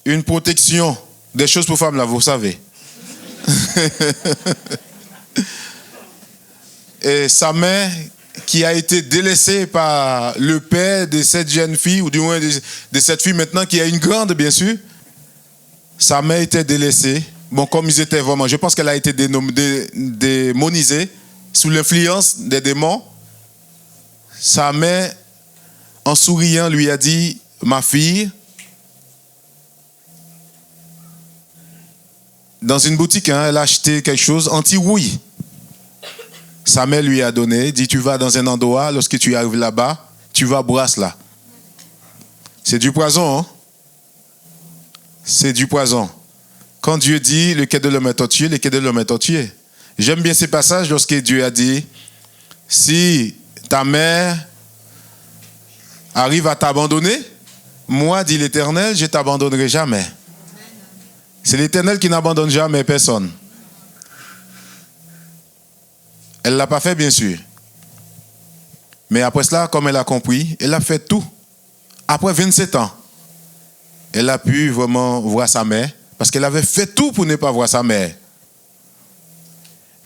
une protection, des choses pour femmes là, vous savez. Et sa mère, qui a été délaissée par le père de cette jeune fille, ou du moins de cette fille maintenant, qui est une grande, bien sûr. Sa mère était délaissée. Bon, comme ils étaient vraiment, je pense qu'elle a été démonisée, sous l'influence des démons. Sa mère, en souriant, lui a dit, ma fille, dans une boutique, elle a acheté quelque chose anti-rouille. Sa mère lui a donné, dit tu vas dans un endroit, lorsque tu arrives là-bas, tu vas boire cela. C'est du poison, hein? C'est du poison. Quand Dieu dit le quai de l'homme est tortueux, le quai de l'homme est tortueux. J'aime bien ces passages lorsque Dieu a dit si ta mère arrive à t'abandonner, moi, dit l'Éternel, je ne t'abandonnerai jamais. C'est l'Éternel qui n'abandonne jamais personne. Elle ne l'a pas fait, bien sûr. Mais après cela, comme elle a compris, elle a fait tout. Après 27 ans, elle a pu vraiment voir sa mère Parce qu'elle avait fait tout pour ne pas voir sa mère.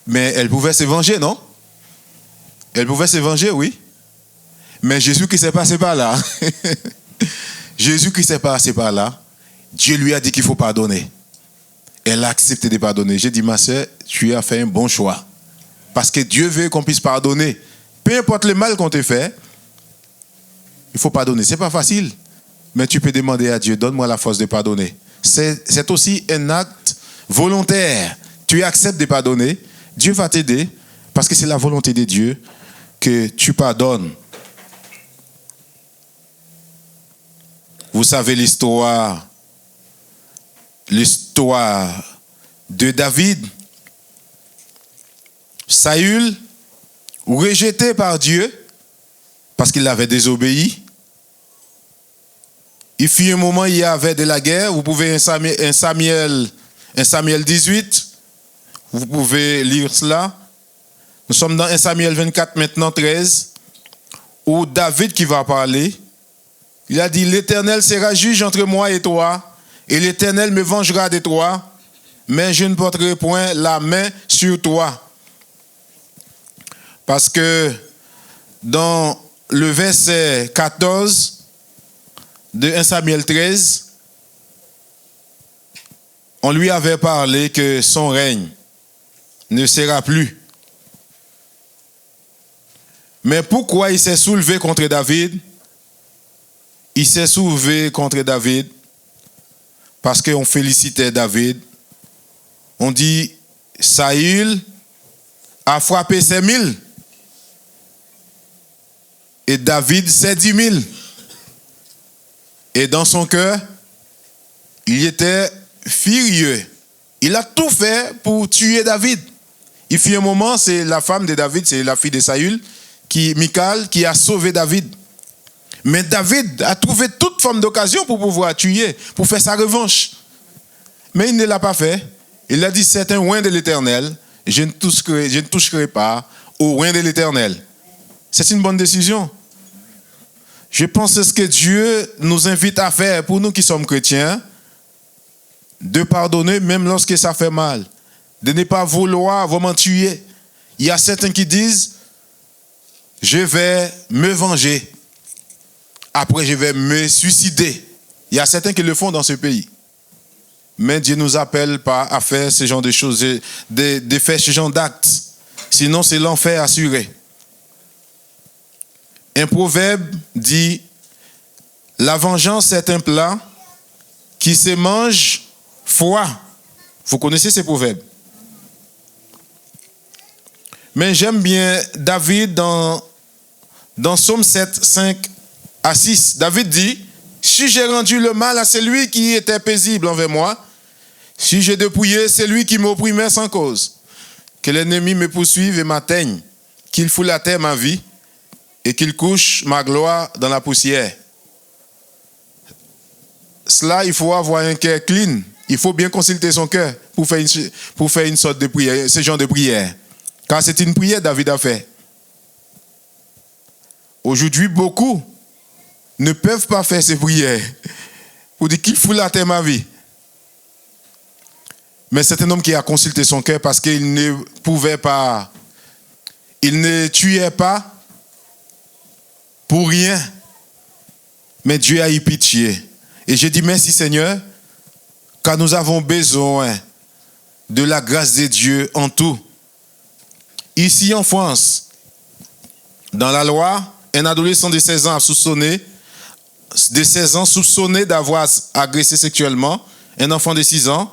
Mais elle pouvait se venger, non? Elle pouvait se venger, oui. Mais Jésus qui s'est passé par là. Jésus qui s'est passé par là. Dieu lui a dit qu'il faut pardonner. Elle a accepté de pardonner. J'ai dit, ma soeur, tu as fait un bon choix. Parce que Dieu veut qu'on puisse pardonner. Peu importe le mal qu'on te fait, il faut pardonner. Ce n'est pas facile. Mais tu peux demander à Dieu, donne-moi la force de pardonner. C'est aussi un acte volontaire. Tu acceptes de pardonner. Dieu va t'aider. Parce que c'est la volonté de Dieu que tu pardonnes. Vous savez l'histoire de David. Saül, rejeté par Dieu parce qu'il avait désobéi. Il fut un moment, il y avait de la guerre. Vous pouvez, un Samuel 18, vous pouvez lire cela. Nous sommes dans 1 Samuel 24, maintenant 13, où David qui va parler. Il a dit, l'Éternel sera juge entre moi et toi, et l'Éternel me vengera de toi, mais je ne porterai point la main sur toi. Parce que dans le verset 14 de 1 Samuel 13, on lui avait parlé que son règne ne sera plus. Mais pourquoi il s'est soulevé contre David? Il s'est soulevé contre David parce qu'on félicitait David. On dit, Saül a frappé ses 1000 et David ses 10 000. Et dans son cœur, il était furieux. Il a tout fait pour tuer David. Il fut un moment, c'est la femme de David, c'est la fille de Saül, Michal, qui a sauvé David. Mais David a trouvé toute forme d'occasion pour pouvoir tuer, pour faire sa revanche. Mais il ne l'a pas fait. Il a dit, c'est un oint de l'Éternel, je ne toucherai pas au oint de l'Éternel. C'est une bonne décision. Je pense que ce que Dieu nous invite à faire pour nous qui sommes chrétiens, de pardonner même lorsque ça fait mal, de ne pas vouloir vraiment tuer. Il y a certains qui disent, je vais me venger. Après, je vais me suicider. Il y a certains qui le font dans ce pays. Mais Dieu ne nous appelle pas à faire ce genre de choses, de faire ce genre d'actes. Sinon, c'est l'enfer assuré. Un proverbe dit, la vengeance est un plat qui se mange froid. Vous connaissez ces proverbes? Mais j'aime bien David dans Psaume 7, 5 à 6. David dit, si j'ai rendu le mal à celui qui était paisible envers moi, si j'ai dépouillé celui qui m'opprimait sans cause, que l'ennemi me poursuive et m'atteigne, qu'il foule à terre ma vie et qu'il couche ma gloire dans la poussière. Cela, il faut avoir un cœur clean. Il faut bien consulter son cœur pour faire une sorte de prière, ce genre de prière. Car c'est une prière que David a fait. Aujourd'hui, beaucoup ne peuvent pas faire ces prières pour dire qu'il fout la terre ma vie. Mais c'est un homme qui a consulté son cœur parce qu'il ne pouvait pas, il ne tuait pas pour rien. Mais Dieu a eu pitié. Et j'ai dit merci Seigneur, car nous avons besoin de la grâce de Dieu en tout. Ici en France, dans la Loire, un adolescent de 16 ans a soupçonné d'avoir agressé sexuellement un enfant de 6 ans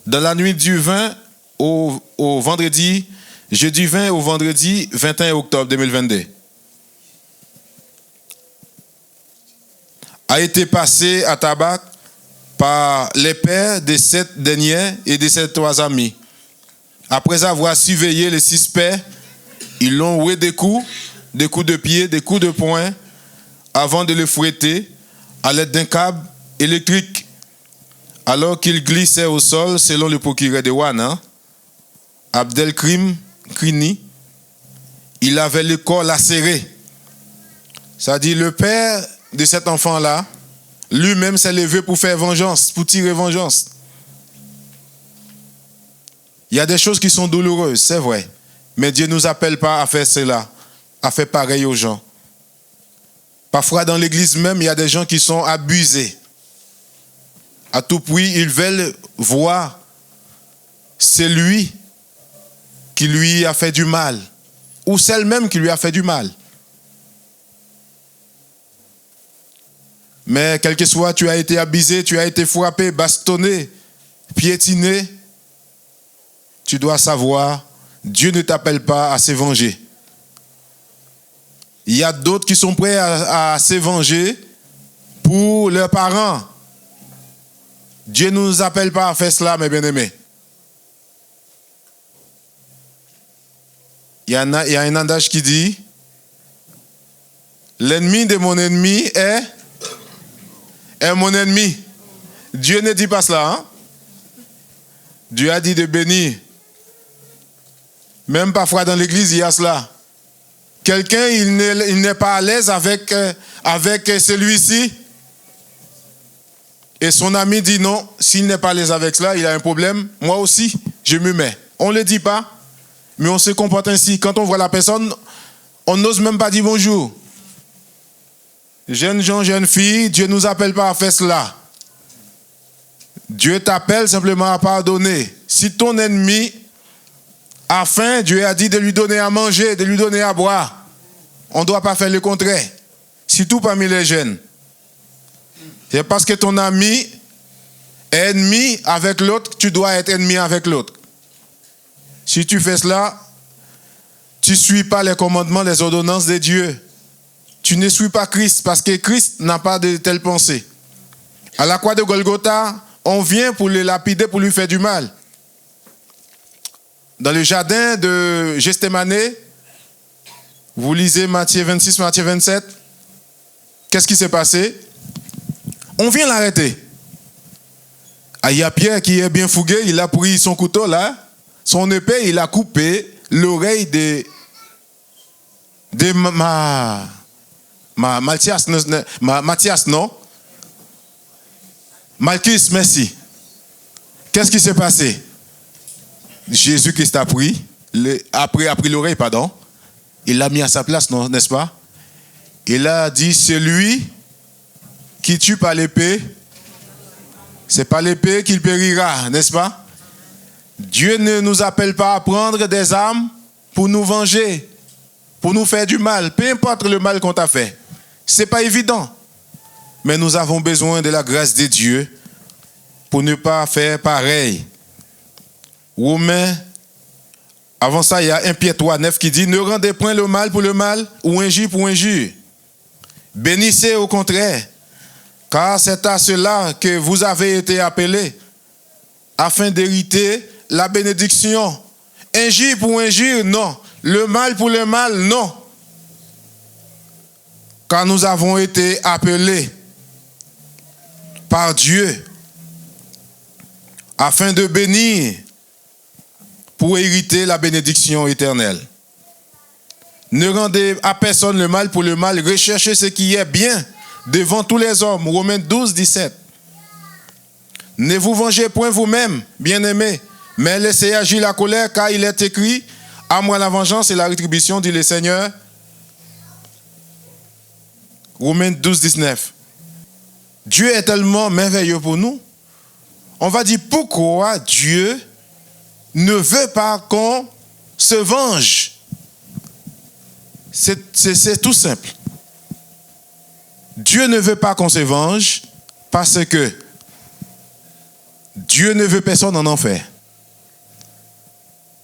dans la nuit du 20 au vendredi, jeudi 20 au vendredi 21 octobre 2022. A été passé à tabac par les pères de 7 derniers et de ses 3 amis. Après avoir surveillé les 6 pères, ils l'ont roué des coups de pied, des coups de poing, avant de le fouetter à l'aide d'un câble électrique, alors qu'il glissait au sol, selon le procureur de Ouana, Abdelkrim Krini. Il avait le corps lacéré. C'est-à-dire le père de cet enfant-là, lui-même s'est levé pour faire vengeance, pour tirer vengeance. Il y a des choses qui sont douloureuses, c'est vrai. Mais Dieu ne nous appelle pas à faire cela, à faire pareil aux gens. Parfois, dans l'église même, il y a des gens qui sont abusés. À tout prix, ils veulent voir celui qui lui a fait du mal, ou celle même qui lui a fait du mal. Mais quel que soit, tu as été abusé, tu as été frappé, bastonné, piétiné, tu dois savoir, Dieu ne t'appelle pas à se venger. Il y a d'autres qui sont prêts à se venger pour leurs parents. Dieu ne nous appelle pas à faire cela, mes bien-aimés. Il y a un adage qui dit, l'ennemi de mon ennemi est mon ennemi. Dieu ne dit pas cela. Hein? Dieu a dit de bénir. Même parfois dans l'église, il y a cela. Quelqu'un, il n'est pas à l'aise avec celui-ci. Et son ami dit non, s'il n'est pas à l'aise avec cela, il a un problème. Moi aussi, je me mets. On ne le dit pas, mais on se comporte ainsi. Quand on voit la personne, on n'ose même pas dire bonjour. Jeunes gens, jeunes filles, Dieu ne nous appelle pas à faire cela. Dieu t'appelle simplement à pardonner. Si ton ennemi a faim, Dieu a dit de lui donner à manger, de lui donner à boire. On ne doit pas faire le contraire. Surtout parmi les jeunes. C'est parce que ton ami est ennemi avec l'autre, tu dois être ennemi avec l'autre. Si tu fais cela, tu ne suis pas les commandements, les ordonnances de Dieu. Tu ne suis pas Christ, parce que Christ n'a pas de telle pensée. À la croix de Golgotha, on vient pour le lapider, pour lui faire du mal. Dans le jardin de Gethsémane, vous lisez Matthieu 26, Matthieu 27, qu'est-ce qui s'est passé? On vient l'arrêter. Il y a Pierre qui est bien fougué, il a pris son couteau là, son épée, il a coupé l'oreille de Matthias, non? Malchus, merci. Qu'est-ce qui s'est passé? Jésus-Christ a pris l'oreille, pardon. Il l'a mis à sa place, non, n'est-ce pas? Il a dit, celui qui tue par l'épée, c'est par l'épée qu'il périra, n'est-ce pas? Dieu ne nous appelle pas à prendre des armes pour nous venger, pour nous faire du mal, peu importe le mal qu'on t'a fait. Ce n'est pas évident. Mais nous avons besoin de la grâce de Dieu pour ne pas faire pareil. Romains, avant ça, il y a 1 Pierre 3, 9 qui dit, ne rendez point le mal pour le mal ou injure pour injure. Bénissez au contraire, car c'est à cela que vous avez été appelés, afin d'hériter la bénédiction. Injure pour injure, non. Le mal pour le mal, non. Car nous avons été appelés par Dieu afin de bénir pour hériter la bénédiction éternelle. Ne rendez à personne le mal pour le mal, recherchez ce qui est bien devant tous les hommes. Romains 12, 17. Ne vous vengez point vous-même, bien-aimés, mais laissez agir la colère, car il est écrit, à moi la vengeance et la rétribution, dit le Seigneur. Romains 12, 19. Dieu est tellement merveilleux pour nous. On va dire pourquoi Dieu ne veut pas qu'on se venge. C'est tout simple. Dieu ne veut pas qu'on se venge parce que Dieu ne veut personne en enfer.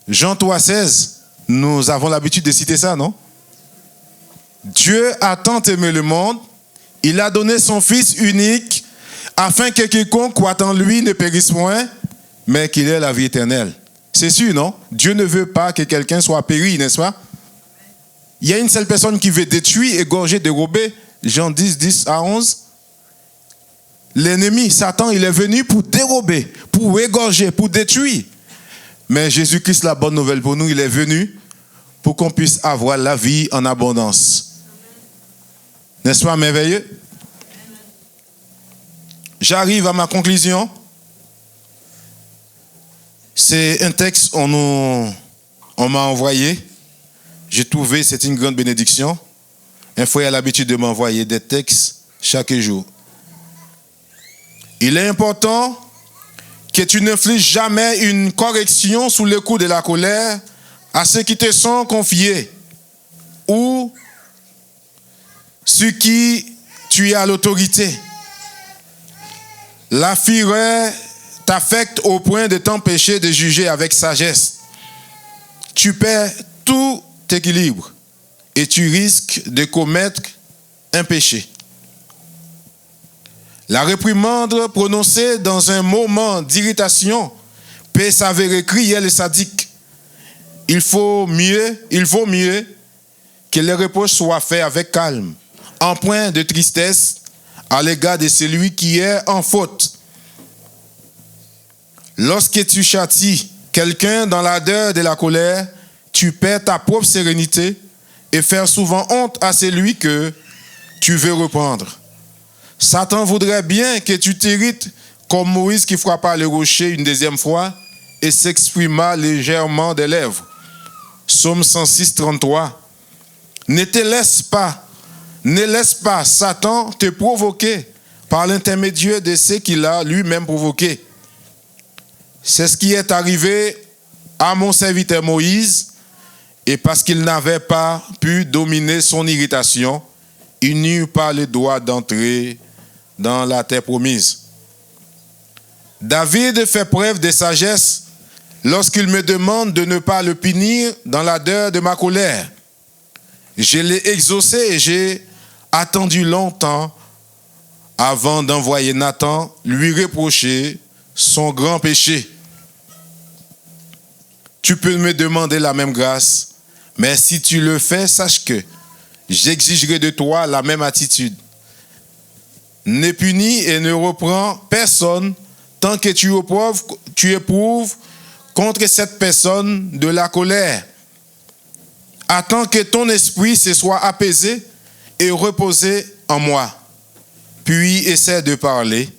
Jean 3, 16, nous avons l'habitude de citer ça, non? Dieu a tant aimé le monde, il a donné son Fils unique, afin que quiconque croit en lui ne périsse point, mais qu'il ait la vie éternelle. C'est sûr, non? Dieu ne veut pas que quelqu'un soit péri, n'est-ce pas? Il y a une seule personne qui veut détruire, égorger, dérober. Jean 10, 10 à 11. L'ennemi, Satan, il est venu pour dérober, pour égorger, pour détruire. Mais Jésus-Christ, la bonne nouvelle pour nous, il est venu pour qu'on puisse avoir la vie en abondance. N'est-ce pas merveilleux? J'arrive à ma conclusion. C'est un texte on m'a envoyé. J'ai trouvé c'est une grande bénédiction. Un frère a l'habitude de m'envoyer des textes chaque jour. Il est important que tu n'infliges jamais une correction sous le coup de la colère à ceux qui te sont confiés ou sur qui tu as l'autorité. La fureur t'affecte au point de t'empêcher de juger avec sagesse. Tu perds tout équilibre et tu risques de commettre un péché. La réprimande prononcée dans un moment d'irritation peut s'avérer cruelle et sadique. Il vaut mieux que les reproches soient faits avec calme, en point de tristesse à l'égard de celui qui est en faute. Lorsque tu châties quelqu'un dans l'ardeur de la colère, tu perds ta propre sérénité et fais souvent honte à celui que tu veux reprendre. Satan voudrait bien que tu t'irrites comme Moïse qui frappa le rocher une deuxième fois et s'exprima légèrement des lèvres. Psaume 106, 33. Ne laisse pas Satan te provoquer par l'intermédiaire de ce qu'il a lui-même provoqué. C'est ce qui est arrivé à mon serviteur Moïse, et parce qu'il n'avait pas pu dominer son irritation, il n'eut pas le droit d'entrer dans la terre promise. David fait preuve de sagesse lorsqu'il me demande de ne pas le punir dans l'ardeur de ma colère. Je l'ai exaucé et j'ai attendu longtemps avant d'envoyer Nathan lui reprocher son grand péché. Tu peux me demander la même grâce, mais si tu le fais, sache que j'exigerai de toi la même attitude. Ne punis et ne reprends personne tant que tu éprouves contre cette personne de la colère. Attends que ton esprit se soit apaisé et reposé en moi. Puis essaie de parler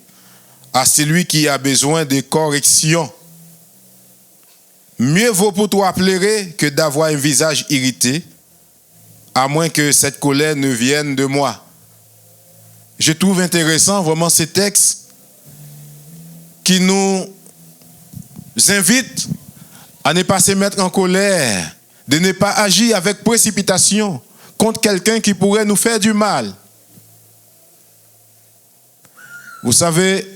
à celui qui a besoin de correction. Mieux vaut pour toi pleurer que d'avoir un visage irrité, à moins que cette colère ne vienne de moi. Je trouve intéressant vraiment ces textes qui nous invitent à ne pas se mettre en colère, de ne pas agir avec précipitation contre quelqu'un qui pourrait nous faire du mal. Vous savez,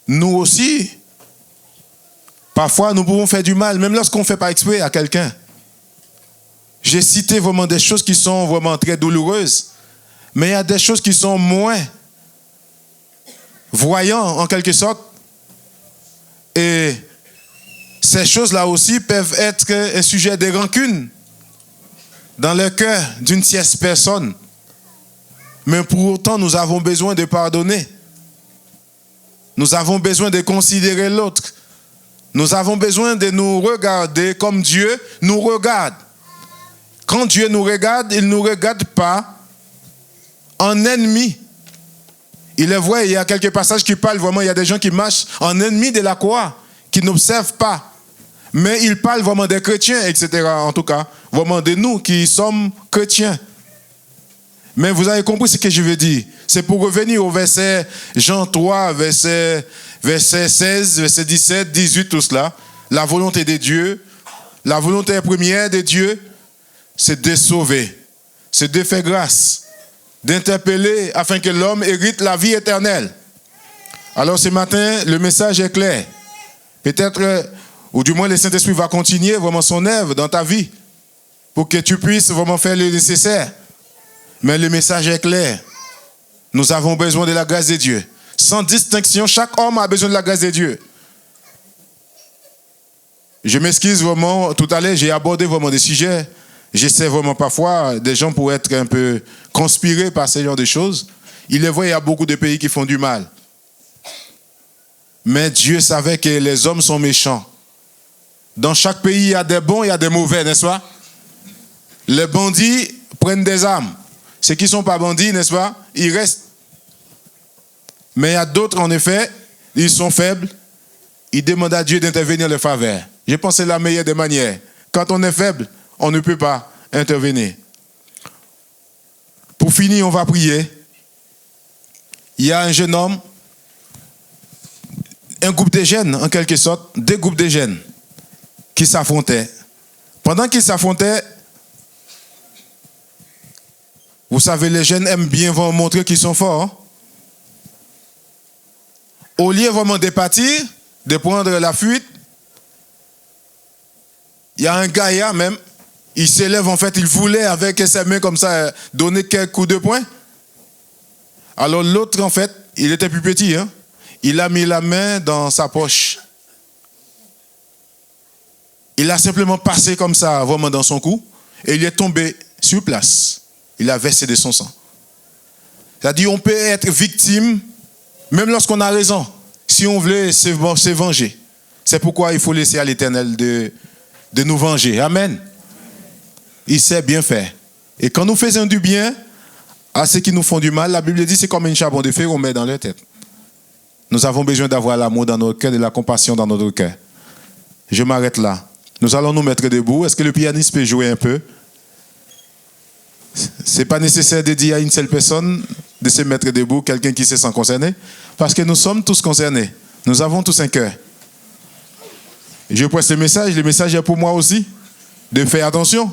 nous aussi, parfois nous pouvons faire du mal, même lorsqu'on ne fait pas exprès à quelqu'un. J'ai cité vraiment des choses qui sont vraiment très douloureuses, mais il y a des choses qui sont moins voyantes en quelque sorte. Et ces choses-là aussi peuvent être un sujet de rancune dans le cœur d'une tierce personne. Mais pour autant, nous avons besoin de pardonner. Nous avons besoin de considérer l'autre. Nous avons besoin de nous regarder comme Dieu nous regarde. Quand Dieu nous regarde, il ne nous regarde pas en ennemi. Il est vrai, il y a quelques passages qui parlent vraiment, il y a des gens qui marchent en ennemi de la croix, qui n'observent pas. Mais il parle vraiment des chrétiens, etc. En tout cas, vraiment de nous qui sommes chrétiens. Mais vous avez compris ce que je veux dire. C'est pour revenir au verset Jean 3, verset 16, verset 17, 18, tout cela. La volonté de Dieu, la volonté première de Dieu, c'est de sauver, c'est de faire grâce, d'interpeller afin que l'homme hérite la vie éternelle. Alors ce matin, le message est clair. Peut-être, ou du moins le Saint-Esprit va continuer vraiment son œuvre dans ta vie pour que tu puisses vraiment faire le nécessaire. Mais le message est clair. Nous avons besoin de la grâce de Dieu. Sans distinction, chaque homme a besoin de la grâce de Dieu. Je m'excuse vraiment, tout à l'heure, j'ai abordé vraiment des sujets. J'essaie vraiment parfois, des gens pourraient être un peu conspirés par ce genre de choses. Il est vrai, il y a beaucoup de pays qui font du mal. Mais Dieu savait que les hommes sont méchants. Dans chaque pays, il y a des bons, il y a des mauvais, n'est-ce pas? Les bandits prennent des armes. Ceux qui ne sont pas bandits, n'est-ce pas? Ils restent. Mais il y a d'autres, en effet, ils sont faibles. il demande à Dieu d'intervenir en leur faveur. Je pense que c'est la meilleure des manières. Quand on est faible, on ne peut pas intervenir. Pour finir, on va prier. Il y a un jeune homme, un groupe de jeunes, en quelque sorte, deux groupes de jeunes qui s'affrontaient. Pendant qu'ils s'affrontaient, vous savez, les jeunes aiment bien vous montrer qu'ils sont forts. Hein? Au lieu vraiment de partir, de prendre la fuite, il y a un gars même, il s'élève en fait, il voulait avec ses mains comme ça donner quelques coups de poing. Alors l'autre en fait, il était plus petit, hein? Il a mis la main dans sa poche. Il a simplement passé comme ça, vraiment dans son cou, et il est tombé sur place. Il a versé de son sang. C'est-à-dire on peut être victime, même lorsqu'on a raison, si on veut se venger. C'est pourquoi il faut laisser à l'Éternel de nous venger. Amen. Il sait bien faire. Et quand nous faisons du bien à ceux qui nous font du mal, la Bible dit c'est comme un charbon de feu qu'on met dans leur tête. Nous avons besoin d'avoir l'amour dans notre cœur et la compassion dans notre cœur. Je m'arrête là. Nous allons nous mettre debout. Est-ce que le pianiste peut jouer un peu? Ce n'est pas nécessaire de dire à une seule personne de se mettre debout, quelqu'un qui se sent concerné, parce que nous sommes tous concernés. Nous avons tous un cœur. Je presse le message est pour moi aussi, de faire attention.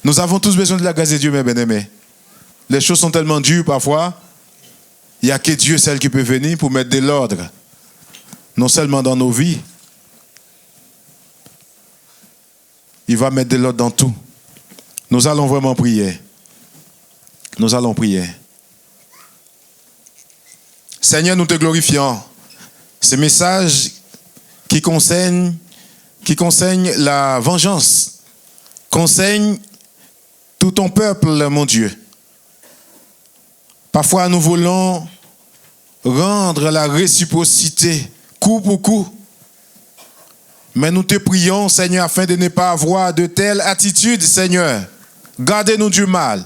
Nous avons tous besoin de la grâce de Dieu, mes bien-aimés. Les choses sont tellement dures parfois, il n'y a que Dieu seul qui peut venir pour mettre de l'ordre, non seulement dans nos vies, il va mettre de l'ordre dans tout. Nous allons vraiment prier. Nous allons prier. Seigneur, nous te glorifions. Ce message qui concerne la vengeance, concerne tout ton peuple, mon Dieu. Parfois, nous voulons rendre la réciprocité coup pour coup. Mais nous te prions, Seigneur, afin de ne pas avoir de telles attitudes, Seigneur. Gardez-nous du mal.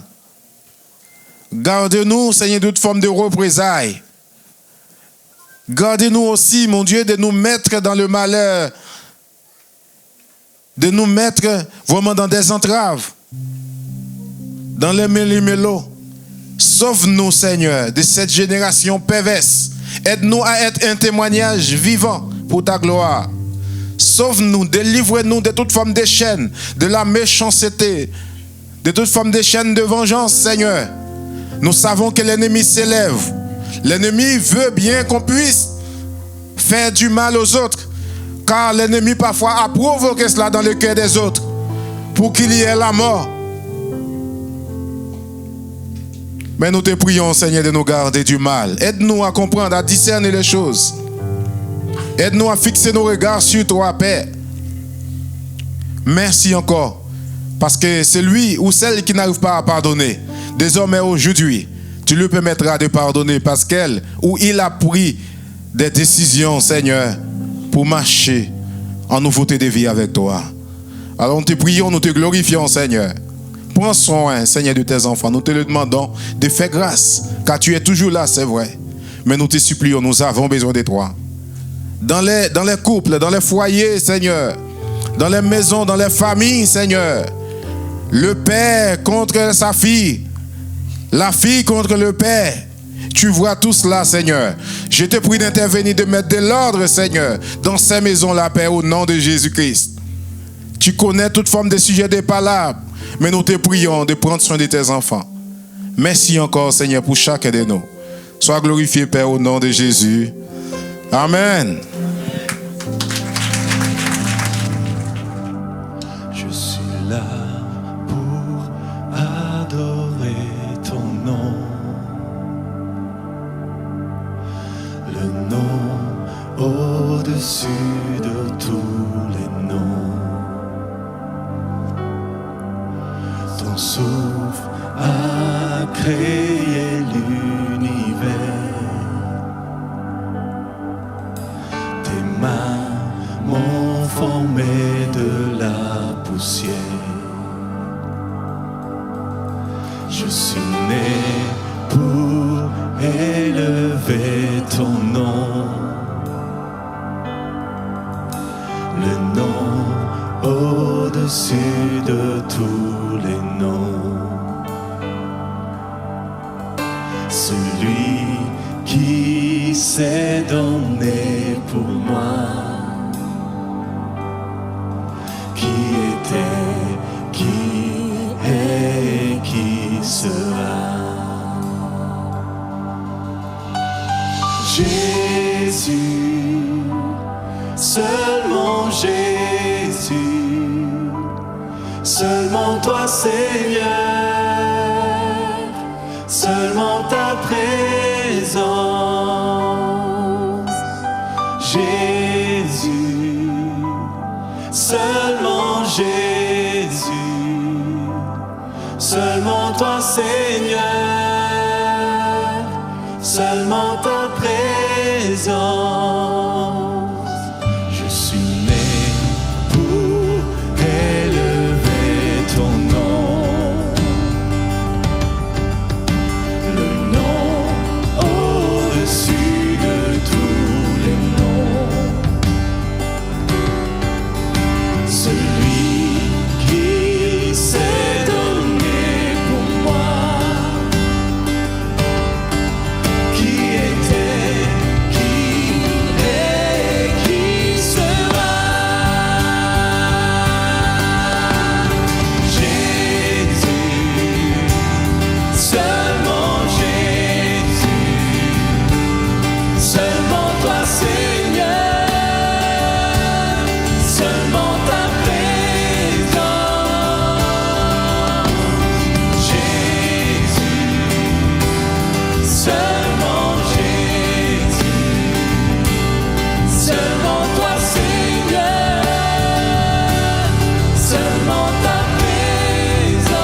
Gardez-nous, Seigneur, de toute forme de représailles. Gardez-nous aussi, mon Dieu, de nous mettre dans le malheur, de nous mettre vraiment dans des entraves, dans les méli-mélos. Sauve-nous, Seigneur, de cette génération perverse. Aide-nous à être un témoignage vivant pour ta gloire. Sauve-nous, délivre-nous de toute forme de chaîne, de la méchanceté, de toute forme de chaîne de vengeance, Seigneur. Nous savons que l'ennemi s'élève. L'ennemi veut bien qu'on puisse faire du mal aux autres, car l'ennemi parfois a provoqué cela dans le cœur des autres, pour qu'il y ait la mort. Mais nous te prions, Seigneur, de nous garder du mal. Aide-nous à comprendre, à discerner les choses. Aide-nous à fixer nos regards sur toi, Père. Merci encore. Parce que celui ou celle qui n'arrive pas à pardonner, désormais aujourd'hui, tu lui permettras de pardonner parce qu'elle ou il a pris des décisions, Seigneur, pour marcher en nouveauté de vie avec toi. Alors nous te prions, nous te glorifions, Seigneur. Prends soin, Seigneur, de tes enfants. Nous te le demandons de faire grâce, car tu es toujours là, c'est vrai. Mais nous te supplions, nous avons besoin de toi. Dans les couples, dans les foyers, Seigneur, dans les maisons, dans les familles, Seigneur, le père contre sa fille, la fille contre le père, tu vois tout cela, Seigneur. Je te prie d'intervenir, de mettre de l'ordre, Seigneur, dans ces maisons-là, Père, au nom de Jésus-Christ. Tu connais toute forme de sujets de palabres, mais nous te prions de prendre soin de tes enfants. Merci encore, Seigneur, pour chacun de nous. Sois glorifié, Père, au nom de Jésus. Amen. Je suis là pour adorer ton nom. Le nom au-dessus de tous les noms. Ton souffle a créé l'univers. Tes mains m'ont formé de la poussière. Je suis né pour élever ton nom. au-dessus de tous les noms. Celui qui s'est donné pour moi, qui était, qui est, qui sera. Jésus, seulement Jésus, seulement toi Seigneur, seulement ta présence. Jésus, seulement Jésus, seulement toi Seigneur, seulement ta présence. Je suis né pour élever ton nom, le nom au-dessus de tous les noms. Celui qui s'est donné pour moi, qui était, qui est, qui sera. Jésus, seulement Jésus, seulement toi Seigneur, seulement ta présence. Jésus, seulement Jésus, seulement toi Seigneur, seulement ta présence.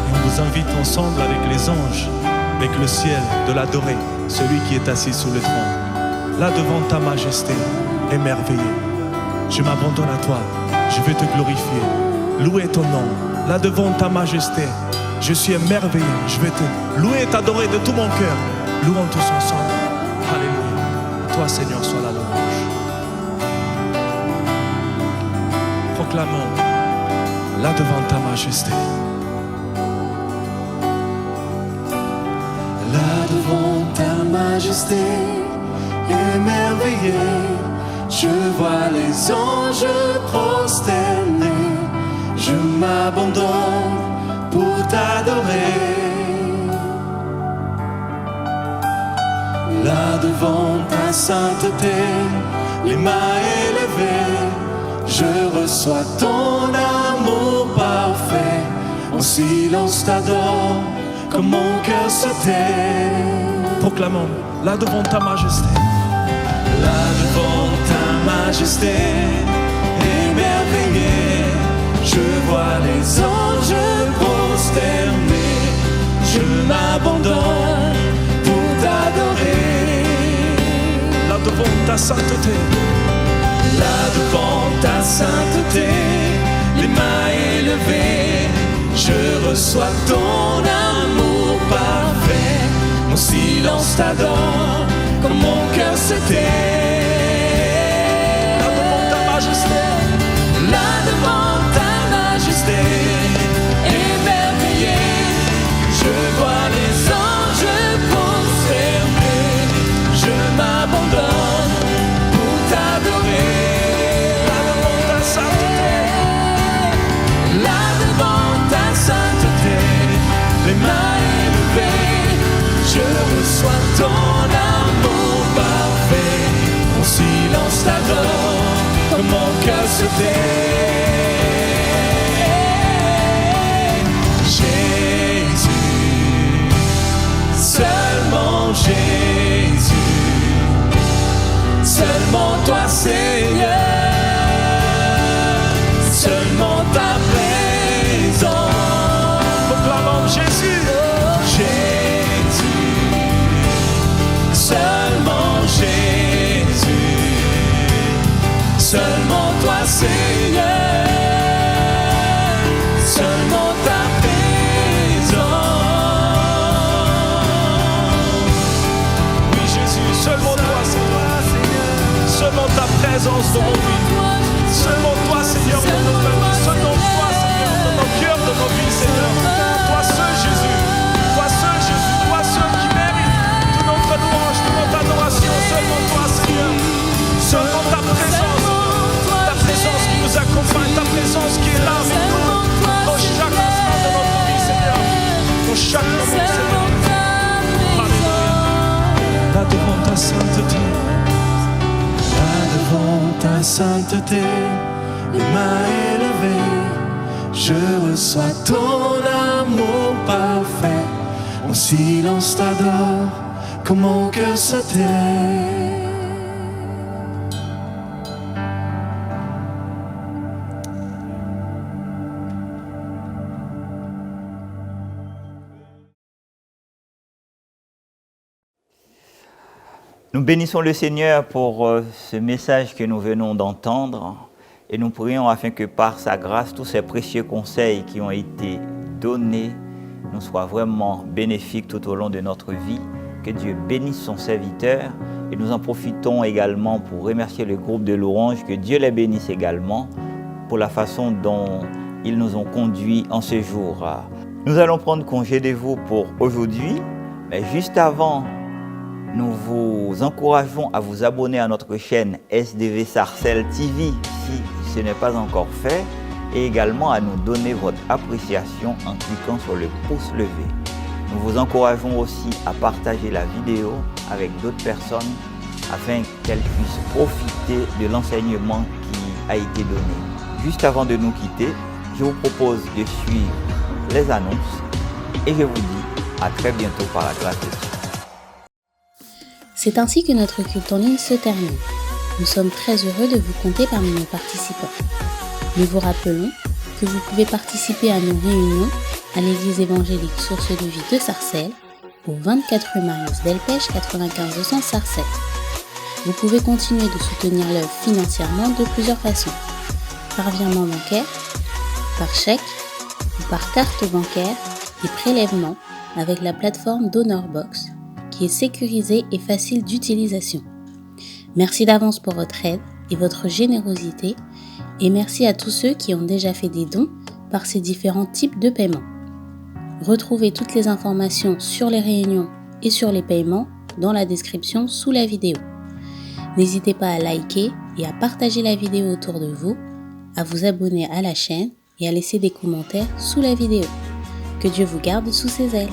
Et on vous invite ensemble avec les anges, avec le ciel, de l'adorer, celui qui est assis sous le trône. Là devant ta majesté, émerveillé. Je m'abandonne à toi, je vais te glorifier. Louer ton nom, là devant ta majesté. Je suis émerveillé, je vais te louer et t'adorer de tout mon cœur. Louons tous ensemble. Alléluia. Toi Seigneur, sois la louange. Proclamons, là devant ta majesté. Là devant ta majesté, émerveillé, je vois les anges prosternés. Je m'abandonne pour t'adorer. Là devant ta sainteté, les mains élevées, je reçois ton amour parfait. En silence t'adore, comme mon cœur se tait. Proclamons, là devant ta majesté. Là devant ta majesté, émerveillé, je vois les anges prosternés. Je m'abandonne pour t'adorer. Là devant ta sainteté. Là devant ta sainteté, les mains élevées, je reçois ton amour parfait. Mon silence t'adore, comme mon cœur se tait. Là devant ta majesté. Là devant ta majesté, émerveillé, je vois les anges prosternés. Je m'abandonne pour t'adorer. Là devant ta sainteté. Là devant ta sainteté, les mains élevées, je reçois ton amour parfait. Mon silence t'adore, comme mon cœur se tait. Jésus, seulement Jésus, seulement toi Seigneur, seulement ta présence. Proclamons Jésus. Jésus, seulement Jésus, seulement toi Seigneur, seulement ta présence. Oui Jésus, seulement toi Seigneur, seulement ta présence dans nos vies. Seulement toi, Seigneur, dans nos familles. Seulement toi, Seigneur, dans nos cœurs, dans nos vies, Seigneur. Toi seul, Jésus. Toi seul, Jésus. Toi seul qui mérite toute notre louange, toute notre adoration. Seulement toi, Seigneur. Seulement ta présence qui nous accompagne, ta présence qui est là avec nous dans chaque instant de notre vie, Seigneur. Dans chaque moment, Seigneur. Alléluia. Là devant ta sainteté, là devant ta sainteté, les mains élevées, je reçois ton amour parfait. Mon silence t'adore, comme mon cœur se tait. Nous bénissons le Seigneur pour ce message que nous venons d'entendre et nous prions afin que par sa grâce, tous ces précieux conseils qui ont été donnés nous soient vraiment bénéfiques tout au long de notre vie. Que Dieu bénisse son serviteur et nous en profitons également pour remercier le groupe de louanges. Que Dieu les bénisse également pour la façon dont ils nous ont conduits en ce jour. Nous allons prendre congé de vous pour aujourd'hui, mais juste avant, nous vous encourageons à vous abonner à notre chaîne SDV Sarcelles TV si ce n'est pas encore fait et également à nous donner votre appréciation en cliquant sur le pouce levé. Nous vous encourageons aussi à partager la vidéo avec d'autres personnes afin qu'elles puissent profiter de l'enseignement qui a été donné. Juste avant de nous quitter, je vous propose de suivre les annonces et je vous dis à très bientôt par la grâce de Dieu. C'est ainsi que notre culte en ligne se termine. Nous sommes très heureux de vous compter parmi nos participants. Nous vous rappelons que vous pouvez participer à nos réunions à l'église évangélique Source de Vie de Sarcelles, au 24 rue Marius Delpech 95 200 Sarcelles. Vous pouvez continuer de soutenir l'œuvre financièrement de plusieurs façons. Par virement bancaire, par chèque ou par carte bancaire et prélèvement avec la plateforme DonorBox qui est sécurisée et facile d'utilisation. Merci d'avance pour votre aide et votre générosité et merci à tous ceux qui ont déjà fait des dons par ces différents types de paiements. Retrouvez toutes les informations sur les réunions et sur les paiements dans la description sous la vidéo. N'hésitez pas à liker et à partager la vidéo autour de vous, à vous abonner à la chaîne et à laisser des commentaires sous la vidéo. Que Dieu vous garde sous ses ailes.